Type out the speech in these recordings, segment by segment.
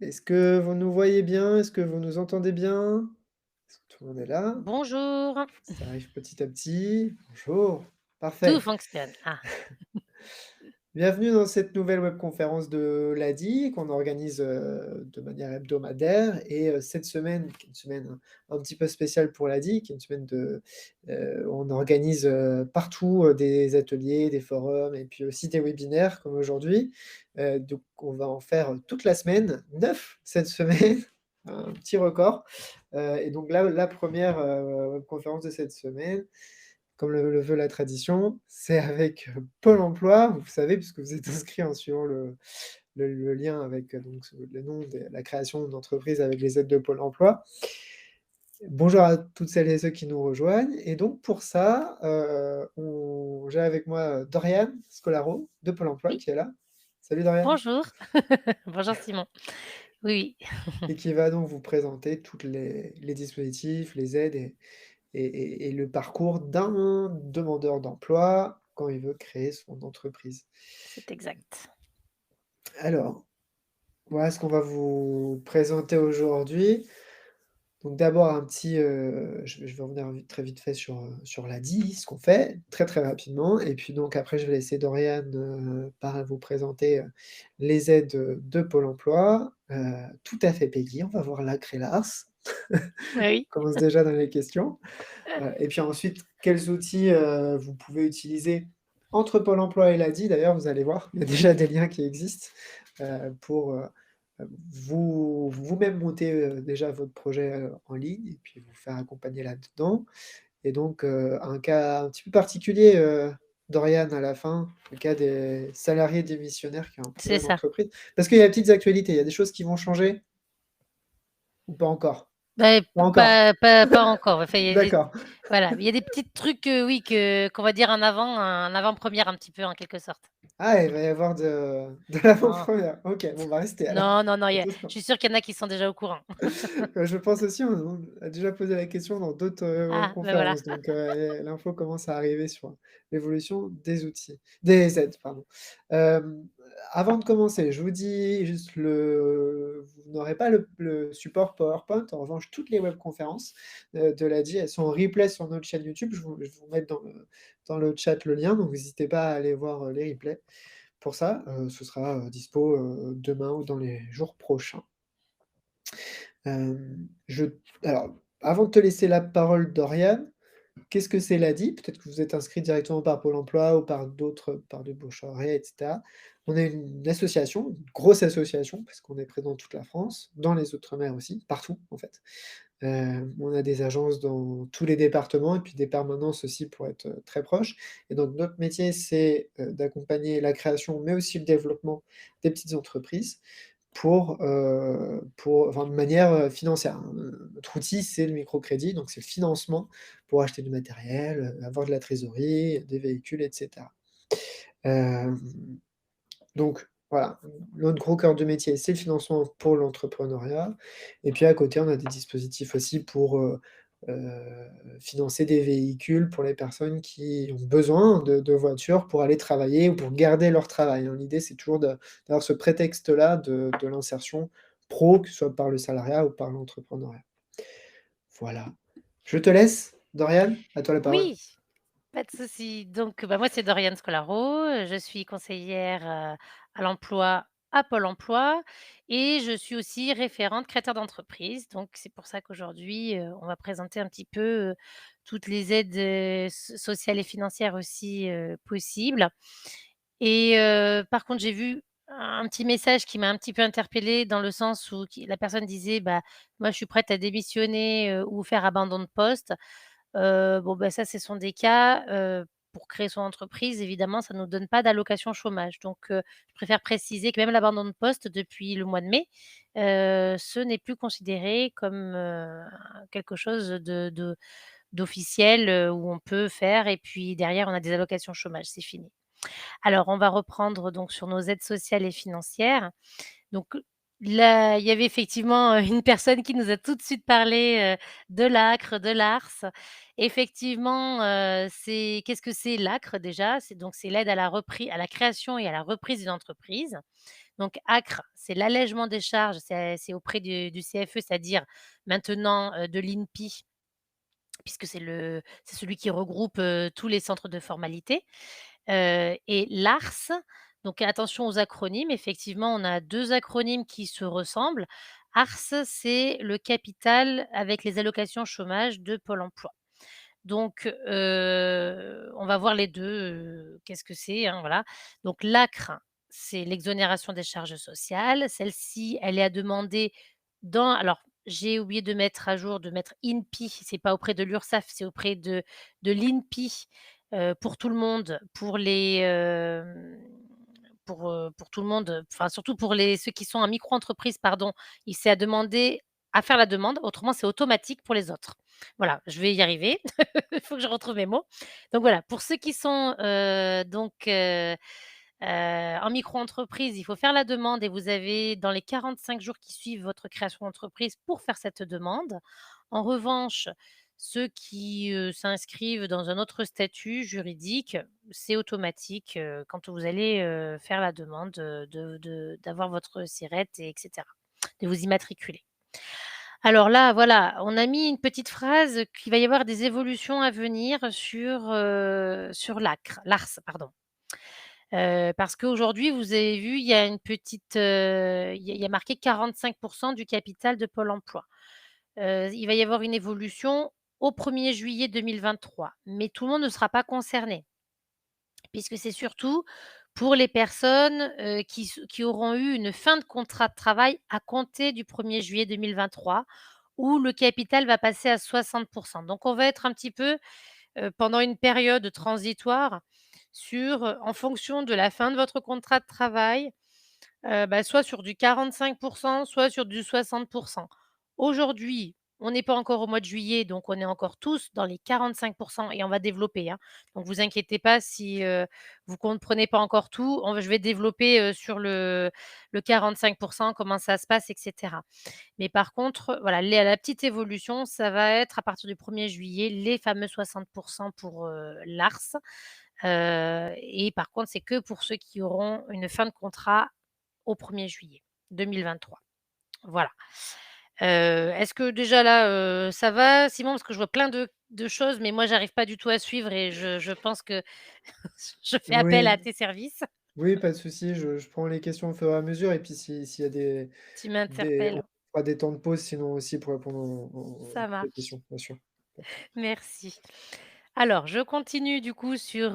Est-ce que vous nous voyez bien? Est-ce que vous nous entendez bien? Est-ce que tout le monde est là? Bonjour, Ça arrive petit à petit. Bonjour. tout Parfait. fonctionne. Ah, Bienvenue dans cette nouvelle webconférence de l'ADI qu'on organise, de manière hebdomadaire et cette semaine, qui est une semaine un petit peu spéciale pour l'ADI, qui est une semaine où on organise, partout, des ateliers, des forums et puis aussi des webinaires comme aujourd'hui. Donc on va en faire toute la semaine, 9 cette semaine, un petit record. Et donc là, la première webconférence de cette semaine, comme le veut la tradition, c'est avec, Pôle emploi. Vous savez, puisque vous êtes inscrits en suivant le lien avec, donc le nom de la création d'entreprise avec les aides de Pôle emploi. Bonjour à toutes celles et ceux qui nous rejoignent et donc pour ça, on j'ai avec moi, Doriane Scolaro de Pôle emploi oui, qui est là. Salut Doriane. bonjour. Bonjour Simon. Oui, oui. Et qui va donc vous présenter toutes les dispositifs, les aides et le parcours d'un demandeur d'emploi quand il veut créer son entreprise. C'est exact. Alors, voilà ce qu'on va vous présenter aujourd'hui. Donc d'abord un petit, je vais revenir très vite fait sur l'ADI, ce qu'on fait, très, très rapidement et puis donc après je vais laisser Doriane, vous présenter, les aides, de Pôle emploi, tout à fait payées. On va voir la crélasse. Oui. On commence déjà dans les questions. Et puis ensuite, quels outils, vous pouvez utiliser entre Pôle emploi et l'ADI d'ailleurs, vous allez voir, il y a déjà des liens qui existent, pour, vous-même monter, déjà votre projet, en ligne et puis vous faire accompagner là-dedans et donc, un cas un petit peu particulier, Dorian à la fin, le cas des salariés démissionnaires qui ont un C'est projet ça. d'entreprise. Parce qu'il y a des petites actualités, il y a des choses qui vont changer ou pas encore? Beh, Pas p encore? pas encore. Enfin, il y a des D'accord. voilà, il y a des petits trucs, oui, qu'on va dire en avant-première un petit peu, en quelque sorte. Ah, il va y avoir de Non, l'avant-première. OK, bon, on va rester alors. non, non, non, je Attention. suis sûre qu'il y en a qui sont déjà au courant. Je pense aussi, on a déjà posé la question dans d'autres, Ah, ben voilà. conférences, donc l'info commence à arriver sur l'évolution des outils des aides, pardon. Hem, Avant de commencer, je vous dis juste vous n'aurez pas le support PowerPoint. En revanche, toutes les webconférences, de l'ADI, elles sont en replay sur notre chaîne YouTube. Je vais vous mettre dans le chat le lien, donc n'hésitez pas à aller voir, les replays. Pour ça, ce sera, dispo, demain ou dans les jours prochains. Je alors, avant de te laisser la parole, Dorian, qu'est-ce que c'est l'ADI? Peut-être que vous êtes inscrit directement par Pôle emploi ou par des bouches à oreille et cetera. On est une association, une grosse association, parce qu'on est présent dans toute la France, dans les outre-mer aussi, partout en fait. On a des agences dans tous les départements et puis des permanences aussi pour être, très proches et donc notre métier, c'est, d'accompagner la création, mais aussi le développement des petites entreprises enfin de manière, financière, hein. Notre outil, c'est le microcrédit, donc c'est le financement pour acheter du matériel, avoir de la trésorerie, des véhicules et cetera. Hem donc voilà, notre gros cœur de métier, c'est le financement pour l'entrepreneuriat et puis à côté, on a des dispositifs aussi pour, financer des véhicules pour les personnes qui ont besoin de voitures pour aller travailler ou pour garder leur travail, hein. L'idée, c'est toujours d'avoir ce prétexte-là de l'insertion pro, que ce soit par le salariat ou par l'entrepreneuriat. Voilà. Je te laisse, Dorian, à toi la parole. Oui, pas de souci. Donc, bah, moi, c'est Doriane Scolaro, je suis conseillère, à l'emploi à Pôle emploi et je suis aussi référente créateur d'entreprise. Donc c'est pour ça qu'aujourd'hui, on va présenter un petit peu, toutes les aides, sociales et financières aussi, possibles. Et par contre, j'ai vu un petit message qui m'a un petit peu interpellée dans le sens où la personne disait: «Bah, moi, je suis prête à démissionner, ou faire abandon de poste». Bon, bah, ça, ce sont des cas, pour créer son entreprise, évidemment, ça ne nous donne pas d'allocation chômage. Donc je préfère préciser que même l'abandon de poste depuis le mois de mai, ce n'est plus considéré comme, quelque chose d'officiel, où on peut faire et puis derrière on a des allocations chômage, c'est fini. Alors on va reprendre donc sur nos aides sociales et financières. Donc là, il y avait effectivement, une personne qui nous a tout de suite parlé, de l'ACRE, de l'ARS. Effectivement, qu'est-ce que c'est l'ACRE déjà? C'est l'aide à la création et à la reprise d'une entreprise. Donc ACRE, c'est l'allègement des charges, c'est auprès du CFE, c'est-à-dire maintenant, de l'INPI, puisque c'est celui qui regroupe, tous les centres de formalité, et l'ARS, donc attention aux acronymes, effectivement, on a 2 acronymes qui se ressemblent. ARS, c'est le capital avec les allocations chômage de Pôle emploi. Donc on va voir les 2. Qu'est-ce que c'est, hein, voilà. Donc l'ACRE, c'est l'exonération des charges sociales. Celle-ci, elle est à demander dans alors j'ai oublié de mettre à jour, de mettre INPI, c'est pas auprès de l'URSSAF, c'est auprès de l'INPI, pour tout le monde, pour tout le monde, enfin surtout pour ceux qui sont en micro-entreprise, pardon, il c'est à demander à faire la demande, autrement c'est automatique pour les autres. Voilà, je vais y arriver. Il faut que je retrouve mes mots. Donc voilà, pour ceux qui sont, en micro-entreprise, il faut faire la demande et vous avez dans les 45 jours qui suivent votre création d'entreprise pour faire cette demande. En revanche, ceux qui, s'inscrivent dans un autre statut juridique, c'est automatique, quand vous allez, faire la demande, d'avoir votre SIRET et cetera, de vous immatriculer. Alors là, voilà, on a mis une petite phrase qu'il va y avoir des évolutions à venir sur l'ARS, pardon. Parce qu'aujourd'hui, vous avez vu, il y a une petite, il y a marqué 45 du capital de Pôle emploi. Il va y avoir une évolution au 1er juillet 2023, mais tout le monde ne sera pas concerné, puisque c'est surtout pour les personnes, qui auront eu une fin de contrat de travail à compter du 1er juillet 2023, où le capital va passer à 60. Donc on va être un petit peu, pendant une période transitoire sur, en fonction de la fin de votre contrat de travail, soit sur du 45, soit sur du 60. Aujourd'hui, on n'est pas encore au mois de juillet, donc on est encore tous dans les 45 et on va développer, hein. Donc vous inquiétez pas si, vous comprenez pas encore tout, je vais développer, sur le 45, comment ça se passe et cetera. Mais par contre, voilà, la petite évolution, ça va être à partir du 1er juillet, les fameux 60 pour, l'ARS, et par contre, c'est que pour ceux qui auront une fin de contrat au 1er juillet 2023. Voilà. Est-ce que déjà là, ça va Simon? Parce que je vois plein de choses, mais moi j'arrive pas du tout à suivre et je pense que je fais appel Oui, à tes services. oui, pas de souci, je prends les questions au fur et à mesure et puis s'il y a Tu on m'interpelles. fera des temps de pause sinon aussi pour répondre aux Ça toutes marche. questions, bien sûr. Merci. Alors je continue du coup sur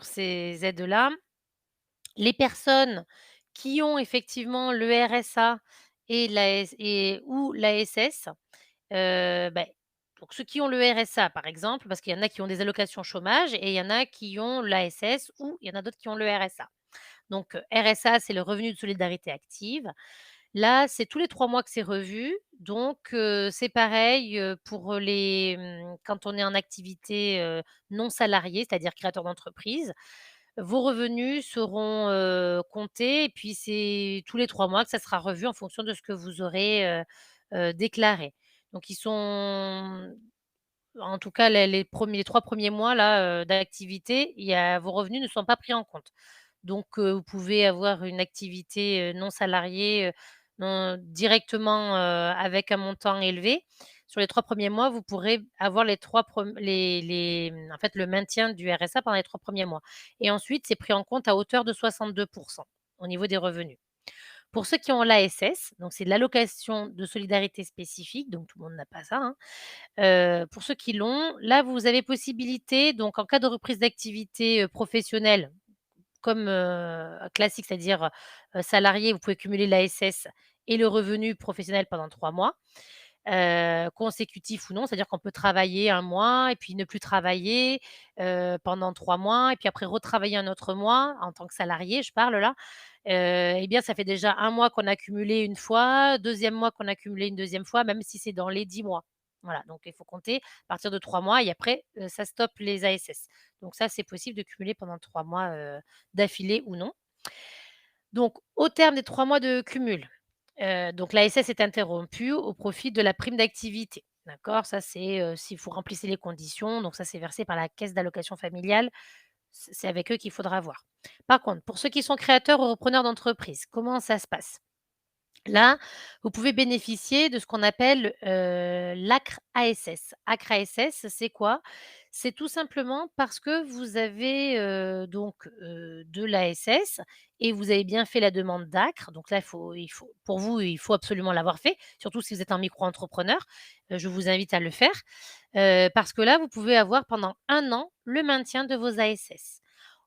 ces aides-là. Les personnes qui ont effectivement le RSA et l'AS et ou l'ASS, beh, donc ceux qui ont le RSA, par exemple, parce qu'il y en a qui ont des allocations chômage et il y en a qui ont l'ASS ou il y en a d'autres qui ont le RSA. Donc, RSA, c'est le revenu de solidarité active. Là, c'est tous les 3 mois que c'est revu, donc c'est pareil, quand on est en activité, non salariée, c'est-à-dire créateur d'entreprise. Vos revenus seront, comptés et puis c'est tous les 3 mois que ça sera revu en fonction de ce que vous aurez, déclaré. Donc ils sont en tout cas les 3 premiers mois là, d'activité, vos revenus ne sont pas pris en compte. Donc vous pouvez avoir une activité, non salariée, non directement, avec un montant élevé. Sur les 3 premiers mois, vous pourrez avoir les 3 prem en fait, le maintien du RSA pendant les 3 premiers mois et ensuite, c'est pris en compte à hauteur de 62 au niveau des revenus. Pour ceux qui ont l'ASS, donc c'est de l'allocation de solidarité spécifique, donc tout le monde n'a pas ça, hein. Pour ceux qui l'ont, là, vous avez possibilité, donc en cas de reprise d'activité, professionnelle comme, classique, c'est-à-dire, salarié, vous pouvez cumuler l'ASS et le revenu professionnel pendant 3 mois, consécutifs ou non. C'est-à-dire qu'on peut travailler un mois et puis ne plus travailler, pendant 3 mois et puis après retravailler un autre mois en tant que salarié, je parle là. Et bien, ça fait déjà un mois qu'on a cumulé une fois, deuxième mois qu'on a cumulé une deuxième fois, même si c'est dans les 10 mois. Voilà, donc il faut compter à partir de 3 mois et après, ça stoppe les ASS. Donc ça, c'est possible de cumuler pendant 3 mois, d'affilée ou non. Donc au terme des 3 mois de cumul, donc l'ASS est interrompue au profit de la prime d'activité. D'accord? Ça, c'est, si vous remplissez les conditions, donc ça, c'est versé par la caisse d'allocations familiales C'est avec eux qu'il faudra voir. Par contre, pour ceux qui sont créateurs ou repreneurs d'entreprise, comment ça se passe? Là, vous pouvez bénéficier de ce qu'on appelle, l'ACRE ASS. ACRE ASS, c'est quoi? C'est tout simplement parce que vous avez, de l'ASS et vous avez bien fait la demande d'ACRE. Donc là, il faut pour vous, il faut absolument l'avoir fait, surtout si vous êtes un micro-entrepreneur. Je vous invite à le faire, parce que là, vous pouvez avoir pendant 1 an le maintien de vos ASS.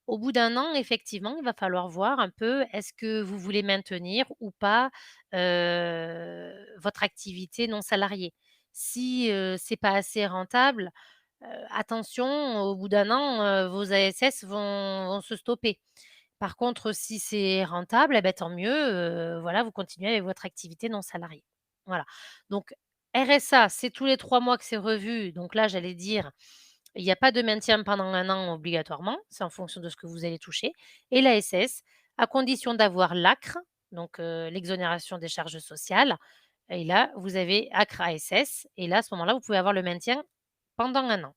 Au bout d'1 an, effectivement, il va falloir voir un peu, est-ce que vous voulez maintenir ou pas, votre activité non salariée? Si, c'est pas assez rentable, attention, au bout d'1 an, vos ASS vont se stopper. Par contre, si c'est rentable, et bah, tant mieux, voilà, vous continuez avec votre activité non salariée. Voilà. Donc RSA, c'est tous les 3 mois que c'est revu, donc là, j'allais dire, il y a pas de maintien pendant 1 an obligatoirement, c'est en fonction de ce que vous allez toucher et l'ASS, à condition d'avoir l'ACRE, donc l'exonération des charges sociales et là, vous avez ACRE ASS et là, à ce moment-là, vous pouvez avoir le maintien pendant 1 an.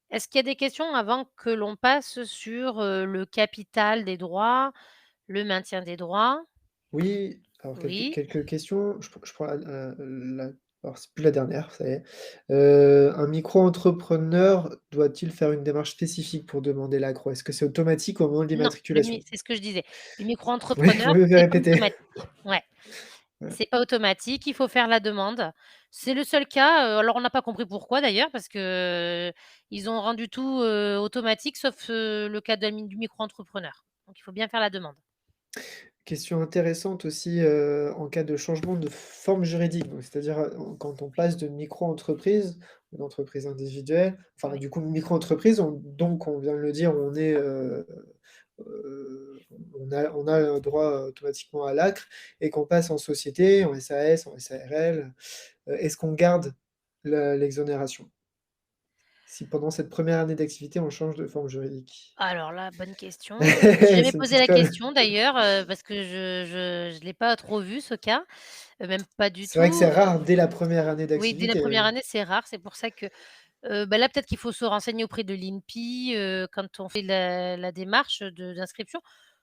Est-ce qu'il y a des questions avant que l'on passe sur, le capital des droits, le maintien des droits? Oui, alors Oui. quelques questions. Je prends la alors c'est plus la dernière, ça y est. Un micro-entrepreneur doit-il faire une démarche spécifique pour demander l'agro? Est-ce que c'est automatique au moment de Non, l'immatriculation? c'est ce que je disais. Le Oui, micro-entrepreneur, vous m'avez c'est pas répété. automatique. Ouais, Ouais. c'est pas automatique, il faut faire la demande. C'est le seul cas, alors on n'a pas compris pourquoi d'ailleurs parce que, ils ont rendu tout, automatique sauf, le cas du micro-entrepreneur. Donc il faut bien faire la demande. Question intéressante aussi, en cas de changement de forme juridique, donc c'est-à-dire, quand on Oui, passe de micro-entreprise, une entreprise individuelle, enfin oui. du coup micro-entreprise, on vient de le dire, on a un droit automatiquement à l'ACRE et qu'on passe en société, en SAS, en SARL, est-ce qu'on garde l'exonération? Si pendant cette première année d'activité, on change de forme juridique? Alors là, bonne question. Je me suis jamais C'est une posé petite la colle. question d'ailleurs, parce que je l'ai pas trop vu ce cas, même pas du C'est vrai que tout, c'est rare dès la première année oui, dès la d'activité, première année, c'est rare, c'est pour ça que bah, là, peut-être qu'il faut se renseigner auprès de l'INPI, quand on fait la démarche d'inscription.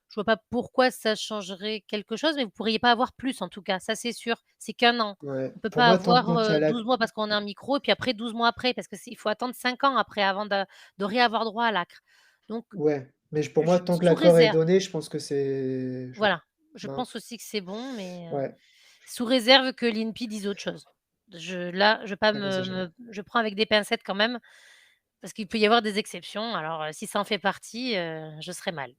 Je vois pas pourquoi ça changerait quelque chose, mais vous pourriez pas avoir plus en tout cas, ça c'est sûr. C'est qu'1 an. ouais. On peut Pour pas moi, tant avoir, tant qu'il y a la 12 mois parce qu'on est un micro et puis après 12 mois après, parce que il faut attendre 5 ans après avant de réavoir droit à l'ACRE. Donc ouais, mais pour moi, j tant que sous l'accord est réserve, donné, je pense que c'est je voilà, je ben, pense aussi que c'est bon, mais ouais, sous réserve que l'INPI dise autre chose. Je vais pas ouais, on sait jamais. je prends avec des pincettes quand même, parce qu'il peut y avoir des exceptions. Alors, si ça en fait partie, je serais mal.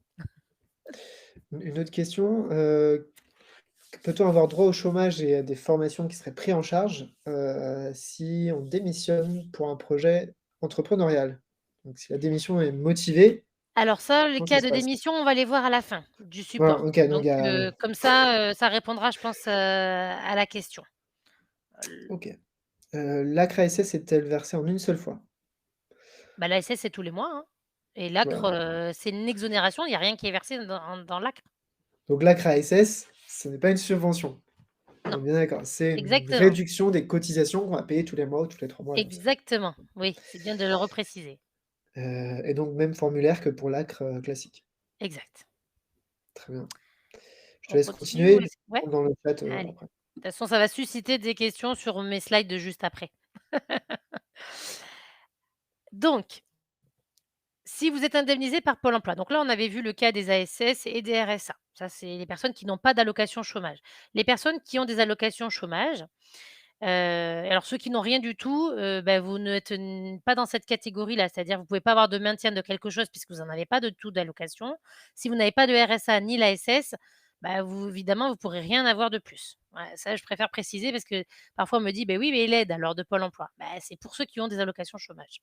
Une autre question, peut-on avoir droit au chômage et à des formations qui seraient prises en charge, si on démissionne pour un projet entrepreneurial? Donc si la démission est motivée, Alors ça, les comment ça cas se de passe? démission, on va les voir à la fin du Ah support. OK, donc Donc, il y a comme ça répondra, je pense, à la question. OK. L'ACRE-SS est-elle versée en une seule fois? Bah, l'ASS, c'est tous les mois, hein, et Ouais, l'ACRE, c'est une exonération, il y a rien qui est versé dans l'ACRE. donc l'ACRE-SS, ce n'est pas une subvention? On Non, est bien d'accord, c'est une exactement, réduction des cotisations qu'on va payer tous les mois ou tous les 3 mois, j'en sais rien. exactement. Oui, c'est bien de le repréciser. Et donc même formulaire que pour l'ACRE, classique. Exact. Très bien. Je te On laisse continue ou continuer, est-ce ouais? dans le chat, Allez. après. De toute façon, ça va susciter des questions sur mes slides de juste après. Donc, si vous êtes indemnisé par Pôle emploi, donc là, on avait vu le cas des ASS et des RSA. Ça, c'est les personnes qui n'ont pas d'allocation chômage. Les personnes qui ont des allocations chômage, alors ceux qui n'ont rien du tout, bah, vous n'êtes pas dans cette catégorie-là. C'est-à-dire, vous pouvez pas avoir de maintien de quelque chose puisque vous en avez pas de tout d'allocation. Si vous n'avez pas de RSA ni l'ASS, bah, vous évidemment, vous pourrez rien avoir de plus. Ouais, ça, je préfère préciser parce que parfois on me dit: «Beh oui, mais l'aide alors de Pôle emploi». Bah, c'est pour ceux qui ont des allocations chômage.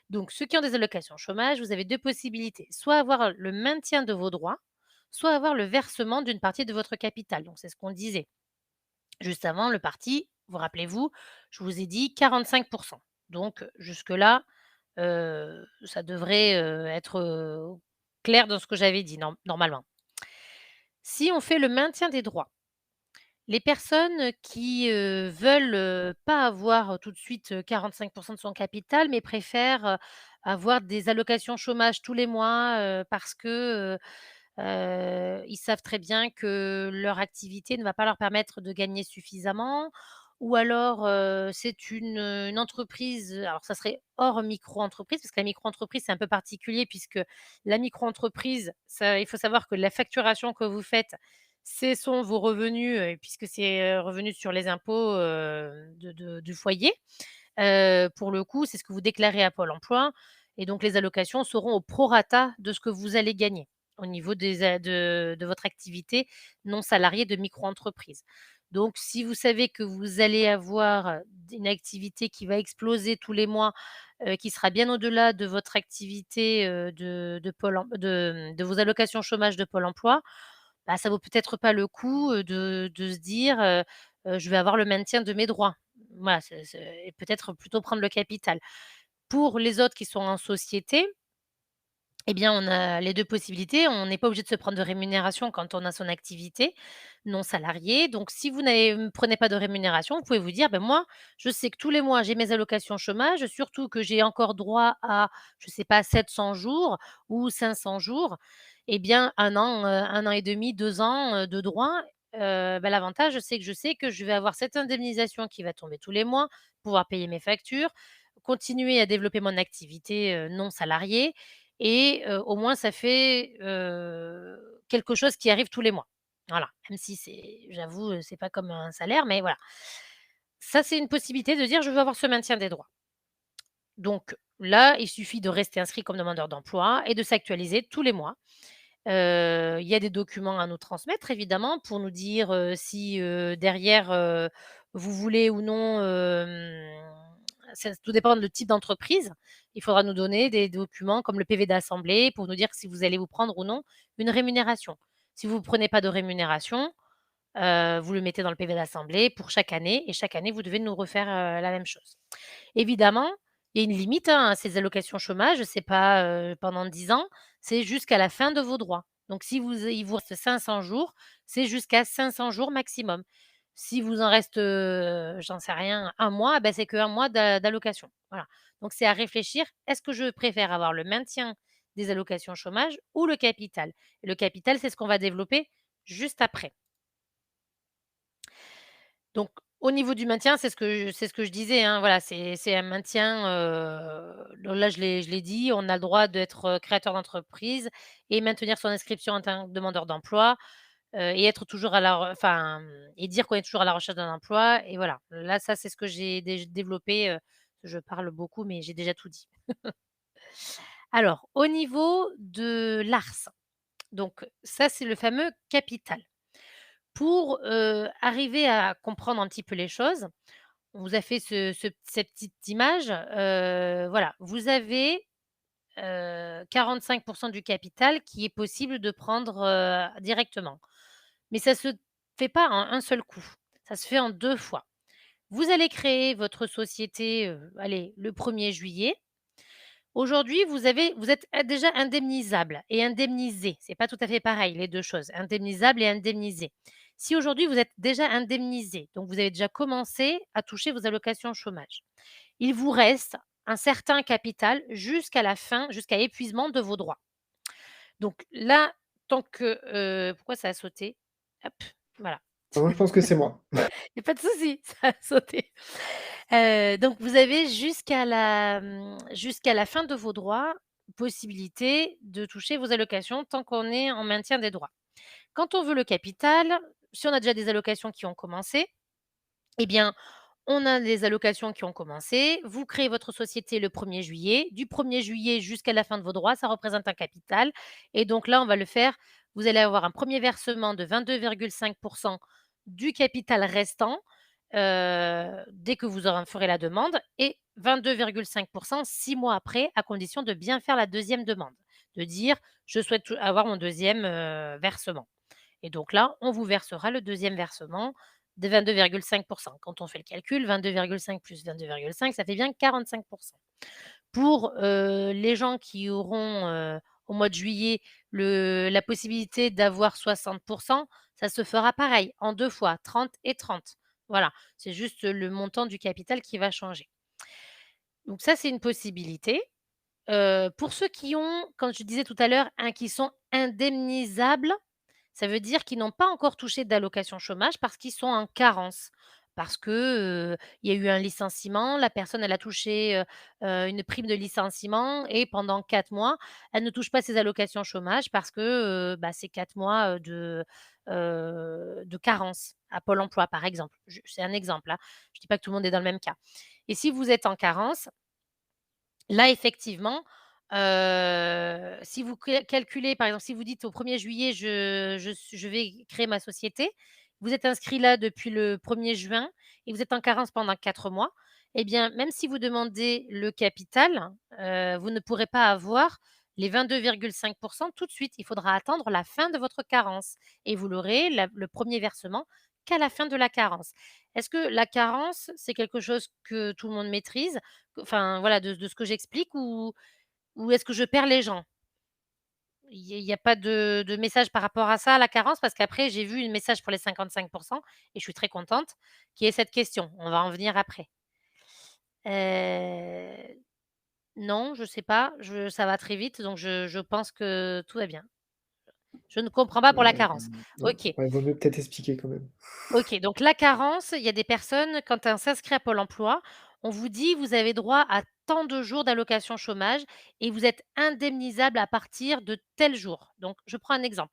Donc ceux qui ont des allocations chômage, vous avez 2 possibilités, soit avoir le maintien de vos droits, soit avoir le versement d'une partie de votre capital. Donc c'est ce qu'on disait juste avant, le parti, vous rappelez-vous, je vous ai dit 45. Donc jusque-là, ça devrait, être, clair dans ce que j'avais dit normalement. Si on fait le maintien des droits, les personnes qui, veulent, pas avoir tout de suite, 45 de son capital, mais préfèrent, avoir des allocations chômage tous les mois, parce que, ils savent très bien que leur activité ne va pas leur permettre de gagner suffisamment, ou alors, c'est une entreprise, alors ça serait hors micro-entreprise, parce que la micro-entreprise, c'est un peu particulier puisque la micro-entreprise, ça il faut savoir que la facturation que vous faites, ce sont vos revenus, puisque c'est, revenus sur les impôts, du foyer. Pour le coup, c'est ce que vous déclarez à Pôle emploi et donc les allocations seront au prorata de ce que vous allez gagner, au niveau des a de votre activité non salariée de micro-entreprise. Donc si vous savez que vous allez avoir, une activité qui va exploser tous les mois, qui sera bien au-delà de votre activité, de Pôle em de vos allocations chômage de Pôle emploi, bah, ça vaut peut-être pas le coup, de se dire, «Je vais avoir le maintien de mes droits». Voilà, c'est et peut-être plutôt prendre le capital. Pour les autres qui sont en société, eh bien, on a les 2 possibilités. On n'est pas obligé de se prendre de rémunération quand on a son activité non salariée. Donc si vous prenez pas de rémunération, vous pouvez vous dire: «Ben, moi, je sais que tous les mois, j'ai mes allocations chômage, surtout que j'ai encore droit à, je sais pas, 700 jours ou 500 jours». Eh bien, 1 an et demi, 2 ans, de droits. Bah, l'avantage, c'est que je sais que je vais avoir cette indemnisation qui va tomber tous les mois, pouvoir payer mes factures, continuer à développer mon activité, non salariée et au moins ça fait, quelque chose qui arrive tous les mois. Voilà, même si j'avoue, c'est pas comme un salaire, mais voilà. Ça, c'est une possibilité de dire: «Je veux avoir ce maintien des droits». Donc là, il suffit de rester inscrit comme demandeur d'emploi et de s'actualiser tous les mois. Il y a des documents à nous transmettre évidemment pour nous dire, si, derrière, vous voulez ou non, ça tout dépend le type d'entreprise. Il faudra nous donner des documents comme le PV d'assemblée pour nous dire si vous allez vous prendre ou non une rémunération. Si vous ne prenez pas de rémunération, vous le mettez dans le PV d'assemblée pour chaque année et chaque année vous devez nous refaire, la même chose. Évidemment, il y a une limite, hein, à ces allocations chômage, c'est pas, pendant 10 ans, c'est jusqu'à la fin de vos droits. Donc si il vous reste 500 jours, c'est jusqu'à 500 jours maximum. Si vous en reste, j'en sais rien, 1 mois, bah, c'est que 1 mois d'allocation. Voilà. Donc c'est à réfléchir, est-ce que je préfère avoir le maintien des allocations chômage ou le capital? Et le capital, c'est ce qu'on va développer juste après. Donc au niveau du maintien, c'est ce que je disais, hein, voilà, c'est un maintien, donc là je l'ai dit, on a le droit d'être, créateur d'entreprise et maintenir son inscription en tant que demandeur d'emploi, et être toujours à la re enfin, et dire qu'on est toujours à la recherche d'un emploi et voilà. Là, ça, c'est ce que j'ai développé, je parle beaucoup, mais j'ai déjà tout dit. Alors au niveau de l'ARS, donc ça, c'est le fameux capital. Pour, arriver à comprendre un petit peu les choses, on vous a fait cette petite image, voilà. Vous avez, 45 du capital qui est possible de prendre, directement. Mais ça se fait pas en un seul coup, ça se fait en 2 fois. Vous allez créer votre société, allez, le 1er juillet. Aujourd'hui, vous êtes déjà indemnisable et indemnisé. C'est pas tout à fait pareil les 2 choses, indemnisable et indemnisé. Si aujourd'hui vous êtes déjà indemnisé, donc vous avez déjà commencé à toucher vos allocations chômage, il vous reste un certain capital jusqu'à la fin, jusqu'à épuisement de vos droits. Donc là, tant que, pourquoi ça a sauté? Hop, voilà. Ah, moi, je pense que c'est moi. Il y a pas de souci, ça a sauté. Donc vous avez jusqu'à la fin de vos droits, possibilité de toucher vos allocations tant qu'on est en maintien des droits. Quand on veut le capital, si on a déjà des allocations qui ont commencé, eh bien, on a des allocations qui ont commencé. Vous créez votre société le 1er juillet. Du 1er juillet jusqu'à la fin de vos droits, ça représente un capital et donc là, on va le faire vous allez avoir un premier versement de 22,5 du capital restant, dès que vous en ferez la demande et 22,5 6 mois après, à condition de bien faire la deuxième demande. De dire: «Je souhaite avoir mon deuxième versement» et donc là, on vous versera le deuxième versement de 22,5. Quand on fait le calcul, 22,5 plus 22,5, ça fait bien 45. Pour, les gens qui auront, au mois de juillet, la possibilité d'avoir 60, ça se fera pareil, en 2 fois, 30 et 30. Voilà, c'est juste le montant du capital qui va changer. Donc ça, c'est une possibilité. Pour ceux qui ont, comme je disais tout à l'heure, qui sont indemnisables, ça veut dire qu'ils n'ont pas encore touché d'allocation chômage parce qu'ils sont en carence. Parce que, il y a eu un licenciement, la personne elle a touché, une prime de licenciement et pendant 4 mois, elle ne touche pas ses allocations chômage parce que, c'est 4 mois, de carence à Pôle emploi, par exemple. C'est un exemple, hein. Je ne dis pas que tout le monde est dans le même cas. Et si vous êtes en carence, là, effectivement, si vous calculez, par exemple, si vous dites au 1er juillet: «Je vais créer ma société», vous êtes inscrit là depuis le 1er juin et vous êtes en carence pendant 4 mois, eh bien, même si vous demandez le capital, vous ne pourrez pas avoir les 22,5 tout de suite. Il faudra attendre la fin de votre carence et vous l'aurez le premier versement qu'à la fin de la carence. Est-ce que la carence, c'est quelque chose que tout le monde maîtrise? Enfin, voilà, de ce que j'explique ou est-ce que je perds les gens? Il y a pas de message par rapport à ça, à la carence? Parce qu'après j'ai vu un message pour les 55 et je suis très contente qui est cette question. On va en venir après. Heu, non, je sais pas, ça va très vite donc je pense que tout va bien. Je ne comprends pas pour la carence. Ouais, OK. ouais, vaut mieux peut-être expliquer quand même. OK, donc la carence, il y a des personnes, quand on s'inscrit à Pôle emploi, on vous dit: «Vous avez droit à tant de jours d'allocation chômage et vous êtes indemnisable à partir de tel jour». Donc je prends un exemple.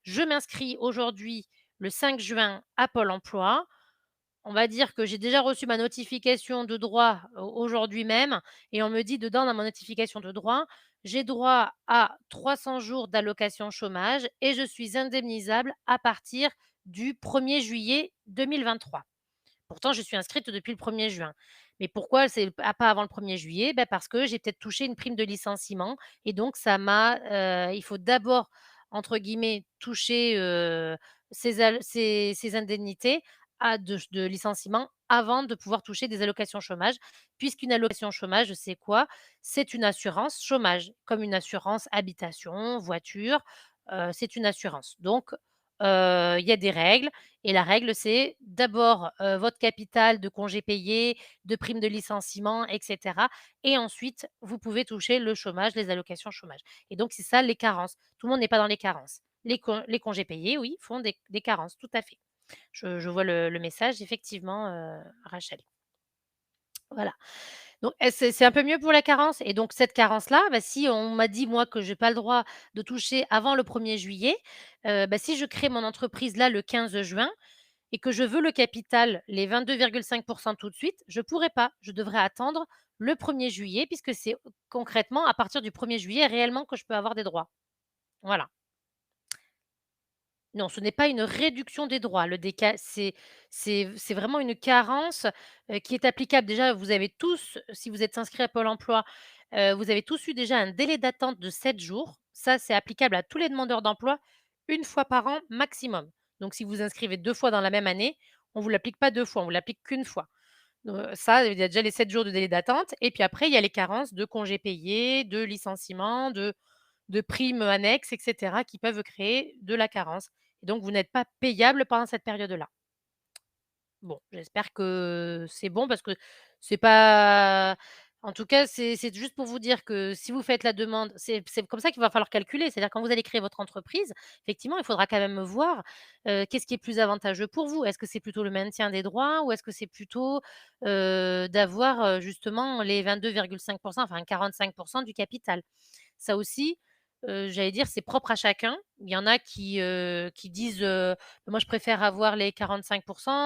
Je m'inscris aujourd'hui, le 5 juin, à Pôle emploi. On va dire que j'ai déjà reçu ma notification de droit aujourd'hui même et on me dit dedans dans ma notification de droit: «J'ai droit à 300 jours d'allocation chômage et je suis indemnisable à partir du 1er juillet 2023». Pourtant, je suis inscrite depuis le 1er juin. Mais pourquoi c'est pas avant le 1er juillet? Parce que j'ai peut-être touché une prime de licenciement et donc il faut d'abord, entre guillemets, toucher, ces indemnités de licenciement avant de pouvoir toucher des allocations chômage. Puisqu'une allocation chômage, c'est quoi? C'est une assurance chômage, comme une assurance habitation, voiture, c'est une assurance. Donc, il y a des règles et la règle, c'est d'abord, votre capital de congés payés, de primes de licenciement et cetera et ensuite vous pouvez toucher le chômage, les allocations chômage et donc c'est ça les carences. Tout le monde n'est pas dans les carences. Les congés payés, oui, font des carences, tout à fait. Je vois le message effectivement, Rachel. Voilà. Donc c'est un peu mieux pour la carence et donc cette carence-là, si on m'a dit moi que j'ai pas le droit de toucher avant le 1er juillet, si je crée mon entreprise là le 15 juin et que je veux le capital, les 22,5 tout de suite, je pourrais pas. Je devrais attendre le 1er juillet puisque c'est concrètement à partir du 1er juillet réellement que je peux avoir des droits. Voilà. Non, ce n'est pas une réduction des droits. Le déca c'est vraiment une carence, qui est applicable. Déjà, vous avez tous, si vous êtes inscrits à Pôle emploi, vous avez tous eu déjà un délai d'attente de 7 jours. Ça, c'est applicable à tous les demandeurs d'emploi, une fois par an maximum. Donc si vous inscrivez 2 fois dans la même année, on ne vous l'applique pas 2 fois, on vous l'applique qu'une fois. Ça, il y a déjà les 7 jours de délai d'attente et puis après, il y a les carences de congés payés, de licenciements, de primes annexes et cetera qui peuvent créer de la carence et donc vous n'êtes pas payable pendant cette période-là. Bon, j'espère que c'est bon parce que c'est pas en tout cas, c'est juste pour vous dire que si vous faites la demande, c'est comme ça qu'il va falloir calculer. C'est-à-dire quand vous allez créer votre entreprise, effectivement, il faudra quand même voir, qu'est-ce qui est plus avantageux pour vous? Est-ce que c'est plutôt le maintien des droits ou est-ce que c'est plutôt, d'avoir, justement les 22,5 enfin 45 du capital? Ça aussi, j'allais dire, c'est propre à chacun. Il y en a qui disent, «Moi, je préfère avoir les 45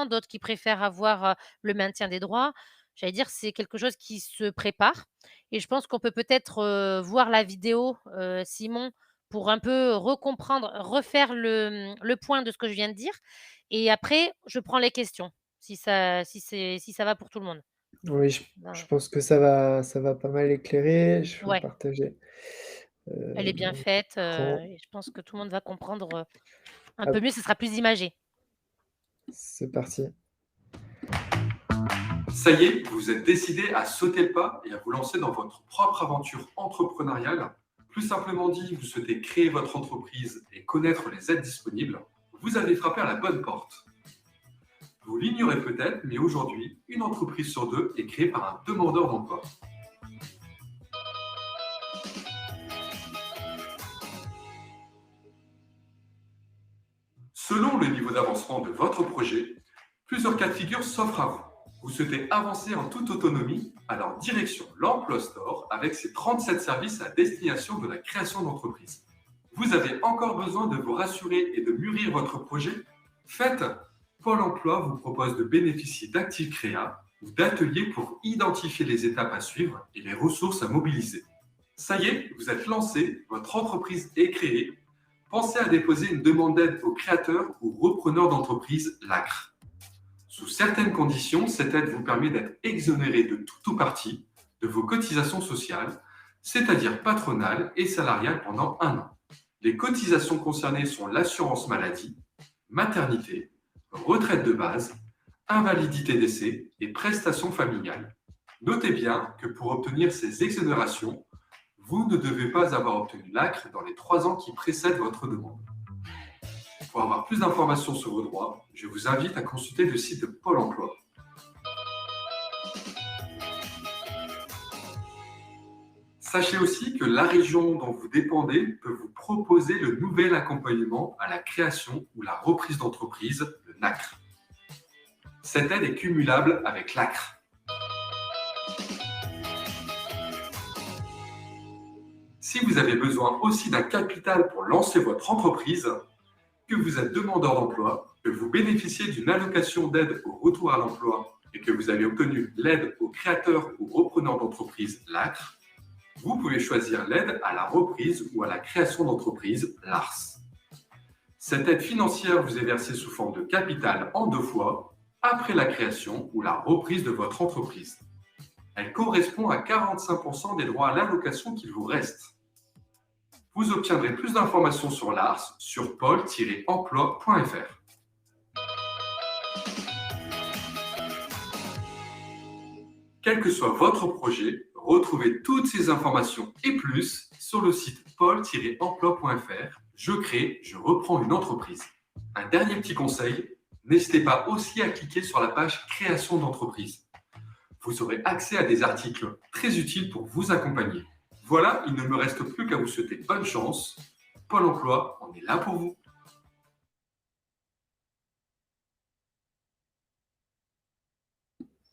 d'autres qui préfèrent avoir, le maintien des droits. J'allais dire, c'est quelque chose qui se prépare et je pense qu'on peut peut-être, voir la vidéo, Simon, pour un peu recomprendre, refaire le point de ce que je viens de dire et après je prends les questions, si ça va pour tout le monde. Oui, je Ben, pense que ça va pas mal éclairer. Je vais ouais, partager, elle est bien mon faite, écran. et je pense que tout le monde va comprendre, un peu Hop, mieux, ce sera plus imagé. c'est parti. Ça y est, vous êtes décidé à sauter le pas et à vous lancer dans votre propre aventure entrepreneuriale. Plus simplement dit, vous souhaitez créer votre entreprise et connaître les aides disponibles. Vous avez frappé à la bonne porte. Vous l'ignorez peut-être, mais aujourd'hui, une entreprise sur deux est créée par un demandeur d'emploi. Selon le niveau d'avancement de votre projet, plusieurs cas de figure s'offrent à vous. Vous souhaitez avancer en toute autonomie, alors direction l'Emploi Store avec ses 37 services à destination de la création d'entreprise. Vous avez encore besoin de vous rassurer et de mûrir votre projet? Faites! Pôle emploi vous propose de bénéficier d'Active Créa ou d'ateliers pour identifier les étapes à suivre et les ressources à mobiliser. Ça y est, vous êtes lancé, votre entreprise est créée. Pensez à déposer une demande d'aide aux créateurs ou repreneurs d'entreprise LACRE. Sous certaines conditions, cette aide vous permet d'être exonéré de tout ou partie de vos cotisations sociales, c'est-à-dire patronales et salariales pendant 1 an. Les cotisations concernées sont l'assurance maladie, maternité, retraite de base, invalidité décès et prestations familiales. Notez bien que pour obtenir ces exonérations, vous ne devez pas avoir obtenu l'ACRE dans les 3 ans qui précèdent votre demande. Pour avoir plus d'informations sur vos droits, je vous invite à consulter le site de Pôle emploi. Sachez aussi que la région dont vous dépendez peut vous proposer le nouvel accompagnement à la création ou la reprise d'entreprise, le NACRE. Cette aide est cumulable avec l'ACRE. Si vous avez besoin aussi d'un capital pour lancer votre entreprise, que vous êtes demandeur d'emploi, que vous bénéficiez d'une allocation d'aide au retour à l'emploi et que vous avez obtenu l'aide aux créateurs ou repreneurs d'entreprise LACRE, vous pouvez choisir l'aide à la reprise ou à la création d'entreprise LARS. Cette aide financière vous est versée sous forme de capital en 2 fois après la création ou la reprise de votre entreprise. Elle correspond à 45% des droits à l'allocation qu'il vous reste. Vous obtiendrez plus d'informations sur l'ARS sur pôle-emploi.fr. Quel que soit votre projet, retrouvez toutes ces informations et plus sur le site pôle-emploi.fr. Je crée, je reprends une entreprise. Un dernier petit conseil, n'hésitez pas aussi à cliquer sur la page création d'entreprise. Vous aurez accès à des articles très utiles pour vous accompagner. Voilà, il ne me reste plus qu'à vous souhaiter bonne chance. Pôle emploi, on est là pour vous.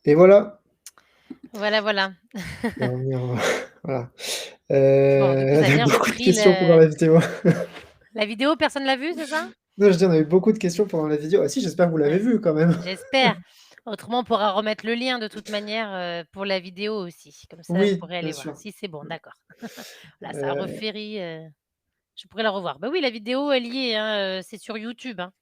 Et voilà. Voilà, voilà. Voilà. Bon, du coup, ça a On a bien beaucoup de repris questions pendant la vidéo. la vidéo, personne l'a vue, c'est ça? Non, je dis, on a eu beaucoup de questions pendant la vidéo. Ah si, j'espère que vous l'avez Ouais. vue quand même. J'espère. Autrement, on pourra remettre le lien de toute manière, pour la vidéo aussi. Comme ça, vous Oui, pourrez bien aller voir. sûr. Si c'est bon, d'accord. Là, ça a Heu, refait je pourrais la revoir. Bah oui, la vidéo, elle y est, hein, c'est sur YouTube, hein.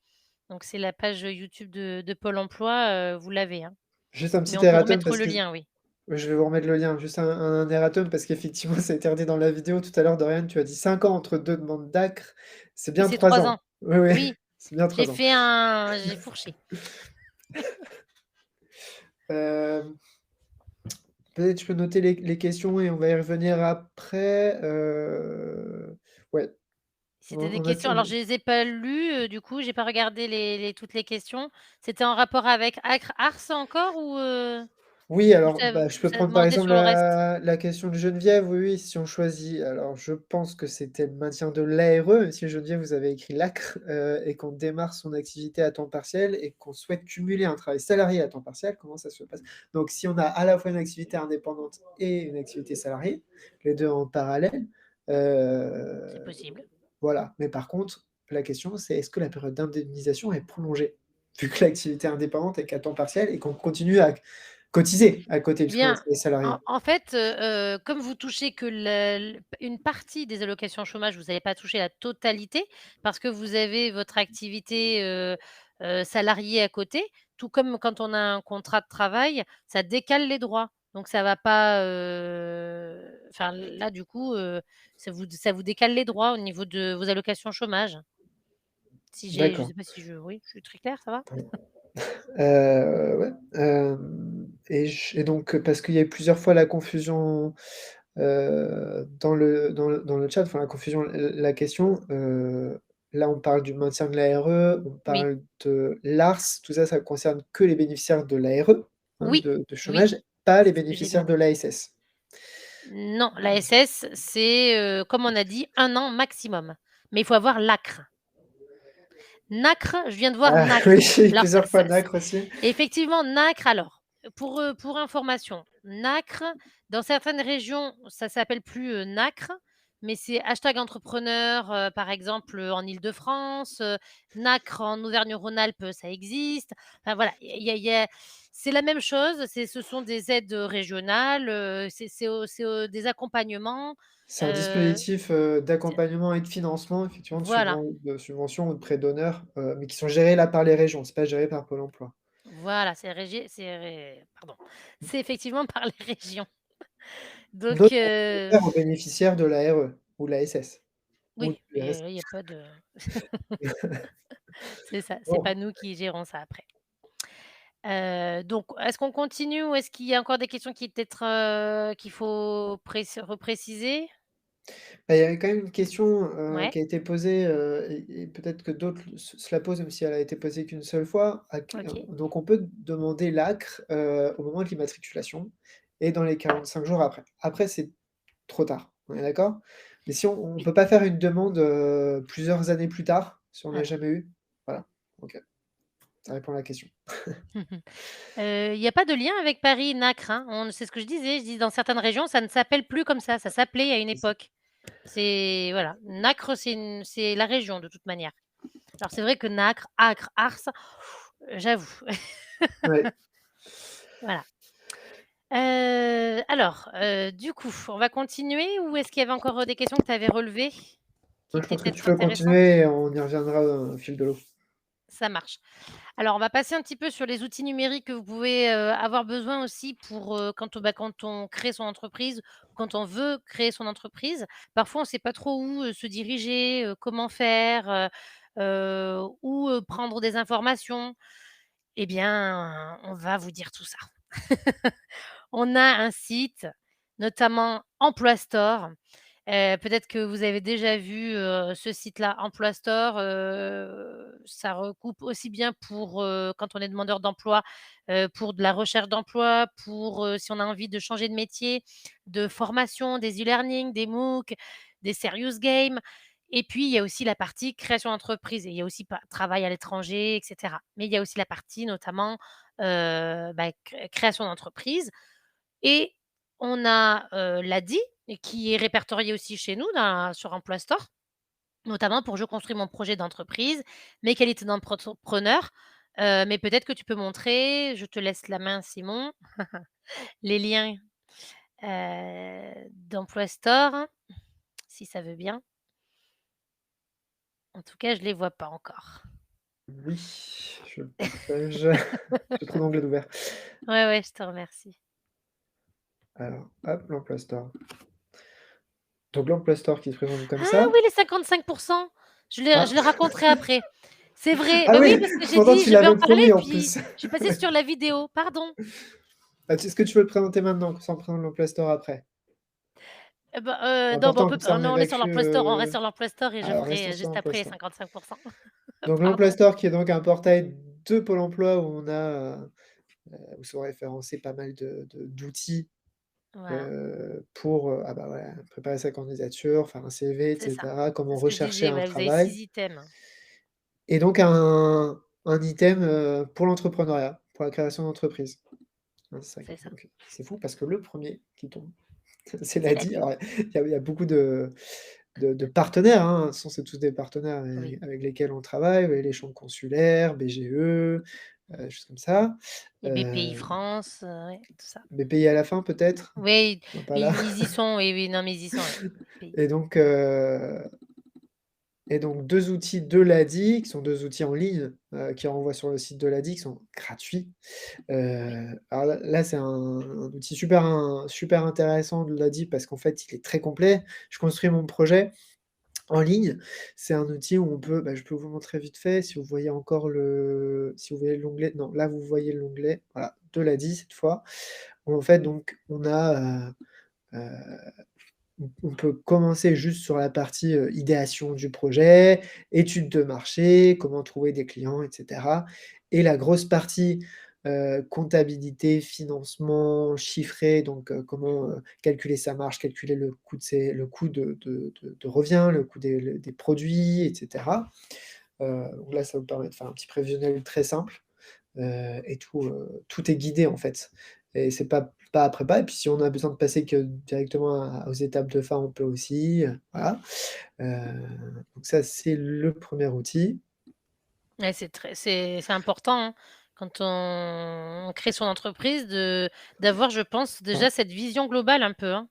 Donc c'est la page YouTube de Pôle emploi, vous l'avez, hein. Juste un Mais petit on peut erratum remettre parce le que lien, oui. je vais vous remettre le lien. Juste un erratum parce qu'effectivement, ça a été redit dans la vidéo tout à l'heure, Dorian, tu as dit 5 ans entre 2 demandes d'ACRE. C'est Oui, bien c'est 3 3 ans. ans. Oui, oui, Oui, c'est bien 3 ans. j'ai fourché. Hem, peut-être je peux noter les questions et on va y revenir après, ouais, C'était des on a questions, alors je les ai pas lues, du coup, j'ai pas regardé toutes les questions. C'était en rapport avec Ars encore Oui, ou alors, bah, je peux ça prendre par demandait exemple sur le reste? la question de Geneviève, oui, oui, si on choisit alors je pense que c'était le maintien de l'ARE, même si Geneviève, vous avez écrit l'ACRE, et qu'on démarre son activité à temps partiel et qu'on souhaite cumuler un travail salarié à temps partiel, comment ça se passe? Donc si on a à la fois une activité indépendante et une activité salariée, les 2 en parallèle, C'est heu, possible. voilà. Mais par contre, la question c'est est-ce que la période d'indemnisation est prolongée? Vu que l'activité indépendante est qu'à temps partiel et qu'on continue à cotiser à côté Eh puisqu'on bien, est salarié. en fait, comme vous touchez que une partie des allocations chômage, vous n'allez pas toucher la totalité parce que vous avez votre activité, salariée à côté, tout comme quand on a un contrat de travail, ça décale les droits. Donc ça va pas, enfin là, du coup, ça vous décale les droits au niveau de vos allocations chômage. Je D'accord. sais pas si oui, je suis très claire, ça va? Ouais, et donc parce qu'il y a eu plusieurs fois la confusion, dans le chat, enfin la confusion, la question, là on parle du maintien de l'ARE, on Oui, parle de l'ARS, tout ça, ça concerne que les bénéficiaires de l'ARE, hein, oui, de oui, chômage, pas les c'est ce que j'ai bénéficiaires de demandé. l'ASS. Non, l'ASS, c'est, comme on a dit, 1 an maximum, mais il faut avoir l'ACRE. Nacre, je viens de voir Ah nacre. oui, Alors plusieurs fois nacre aussi. effectivement, nacre alors, pour information, nacre, dans certaines régions, ça s'appelle plus, nacre, mais c'est hashtag entrepreneur, par exemple, en Île-de-France, nacre en Auvergne-Rhône-Alpes, ça existe. Enfin voilà, il y a c'est la même chose, ce sont des aides, régionales, des accompagnements, C'est un heu, dispositif, c'est d'accompagnement et de financement, effectivement, voilà. de subventions ou de prêts d'honneur, mais qui sont gérés là par les régions, c'est pas géré par Pôle emploi. Voilà, c'est effectivement par les régions. Donc D'autres vont faire aux bénéficiaires de l'ARE ou de l'ASS ou de oui, l'URSSAF. il y a pas de c'est ça, c'est pas Bon, nous qui gérons ça après. Donc est-ce qu'on continue ou est-ce qu'il y a encore des questions qui peut-être, qu'il faut repréciser? bah, il y avait quand même une question, Ouais, qui a été posée, et peut-être que d'autres se la posent, même si elle a été posée qu'une seule fois. OK. Donc on peut demander l'ACRE, au moment de l'immatriculation et dans les 45 jours après. Après, c'est trop tard, on est d'accord? Mais si on Oui. peut pas faire une demande, plusieurs années plus tard, si on n'a Ah non. jamais eu? Voilà, OK, ça répond à la question. Il y a pas de lien avec Paris-Nacre, hein. C'est ce que je dis dans certaines régions, ça ne s'appelle plus comme ça s'appelait à une époque. C'est voilà, Nacre, c'est la région de toute manière. Alors c'est vrai que Nacre, Acre, Ars, j'avoue. Ouais, Voilà. Alors, du coup, on va continuer ou est-ce qu'il y avait encore, des questions que tu avais relevées, qui moi je étaient pense que tu peut-être peux intéressantes? continuer et on y reviendra, au fil de l'eau. Ça marche. Alors, on va passer un petit peu sur les outils numériques que vous pouvez, avoir besoin aussi pour, quand on crée son entreprise, quand on veut créer son entreprise. Parfois, on ne sait pas trop où, se diriger, comment faire, où, prendre des informations. Eh bien, on va vous dire tout ça. On a un site, notamment Emploi Store. Peut-être que vous avez déjà vu, ce site-là, Emploi Store, ça recoupe aussi bien pour, quand on est demandeur d'emploi, pour de la recherche d'emploi, pour, si on a envie de changer de métier, de formation, des e-learning, des MOOC, des serious games et puis il y a aussi la partie création d'entreprise et il y a aussi travail à l'étranger et cetera. Mais il y a aussi la partie notamment, création d'entreprise et on a, l'ADI et qui est répertorié aussi chez nous sur Emploi Store, notamment pour «Je construis mon projet d'entreprise, mes qualités d'entrepreneur». Mais peut-être que tu peux montrer, je te laisse la main Simon, les liens, d'Emploi Store, si ça veut bien. En tout cas, je les vois pas encore. Oui, je partage. J'ai trop d'onglets ouverts. Ouais, ouais, je te remercie. Alors, hop, l'emploi store. Donc l'emploi store qui se présente comme Ah ça. oui, les 55. Ah! Je les raconterai après. C'est vrai, Ah bah oui, oui! parce que j'ai Pourtant dit: tu «Je vais en l'avais parler» promis en puis plus. je suis passée sur la vidéo, pardon. Ah, est-ce que tu veux le présenter maintenant, sans prendre l'emploi store après? C'est Non, bah, important, comme ça on non, on est sur évacue, l'Emploi Store, on reste sur l'Emploi Store et je alors ferai, restons sur juste l'emploi après les store. 55. Donc l'emploi Pardon. store qui est donc un portail de Pôle emploi où on a, où sont référencés pas mal d'outils, Voilà, pour, ah bah, voilà, préparer sa candidature, faire un CV et c'est ça. cetera, C'est comment ce que je rechercher disais, un ouais, vous avez travail 6 items. et donc un item, pour l'entrepreneuriat, pour la création d'entreprise. Ouais, c'est ça qui C'est ça. donc c'est fou parce que le premier qui tombe, c'est C'est l'ADI. l'ADI. Alors il y a beaucoup de partenaires, hein. Ce sont c'est tous des partenaires Oui avec lesquels on travaille, ouais, les chambres consulaires, BGE, choses comme ça. et BPI Heu, France, ouais, tout ça. BPI à la fin peut-être? Oui, Non, pas mais là. ils y sont, oui, oui, non, mais ils y sont, oui. BPI. Et donc heu et donc 2 outils de l'ADI, qui sont 2 outils en ligne, qui renvoient sur le site de l'ADI, qui sont gratuits. Oui, Alors là, c'est un outil super intéressant de l'ADI parce qu'en fait, il est très complet. Je construis mon projet en ligne. C'est un outil où on peut, bah, je peux vous montrer vite fait si vous voyez encore si vous voyez l'onglet, non, là vous voyez l'onglet, voilà, de l'ADI cette fois, où en fait donc on a, on peut commencer juste sur la partie, idéation du projet, étude de marché, comment trouver des clients et cetera et la grosse partie, comptabilité, financement, chiffré, donc comment, calculer sa marge, calculer le coût de revient, le coût des produits et cetera. Donc là, ça vous permet de faire un petit prévisionnel très simple, et tout est guidé, en fait, et c'est pas après pas et puis si on a besoin de passer que directement aux étapes de fin, on peut aussi, voilà. Heu, donc ça, c'est le premier outil. Ouais, c'est important, hein, quand on crée son entreprise d'avoir, je pense, déjà cette vision globale un peu, hein.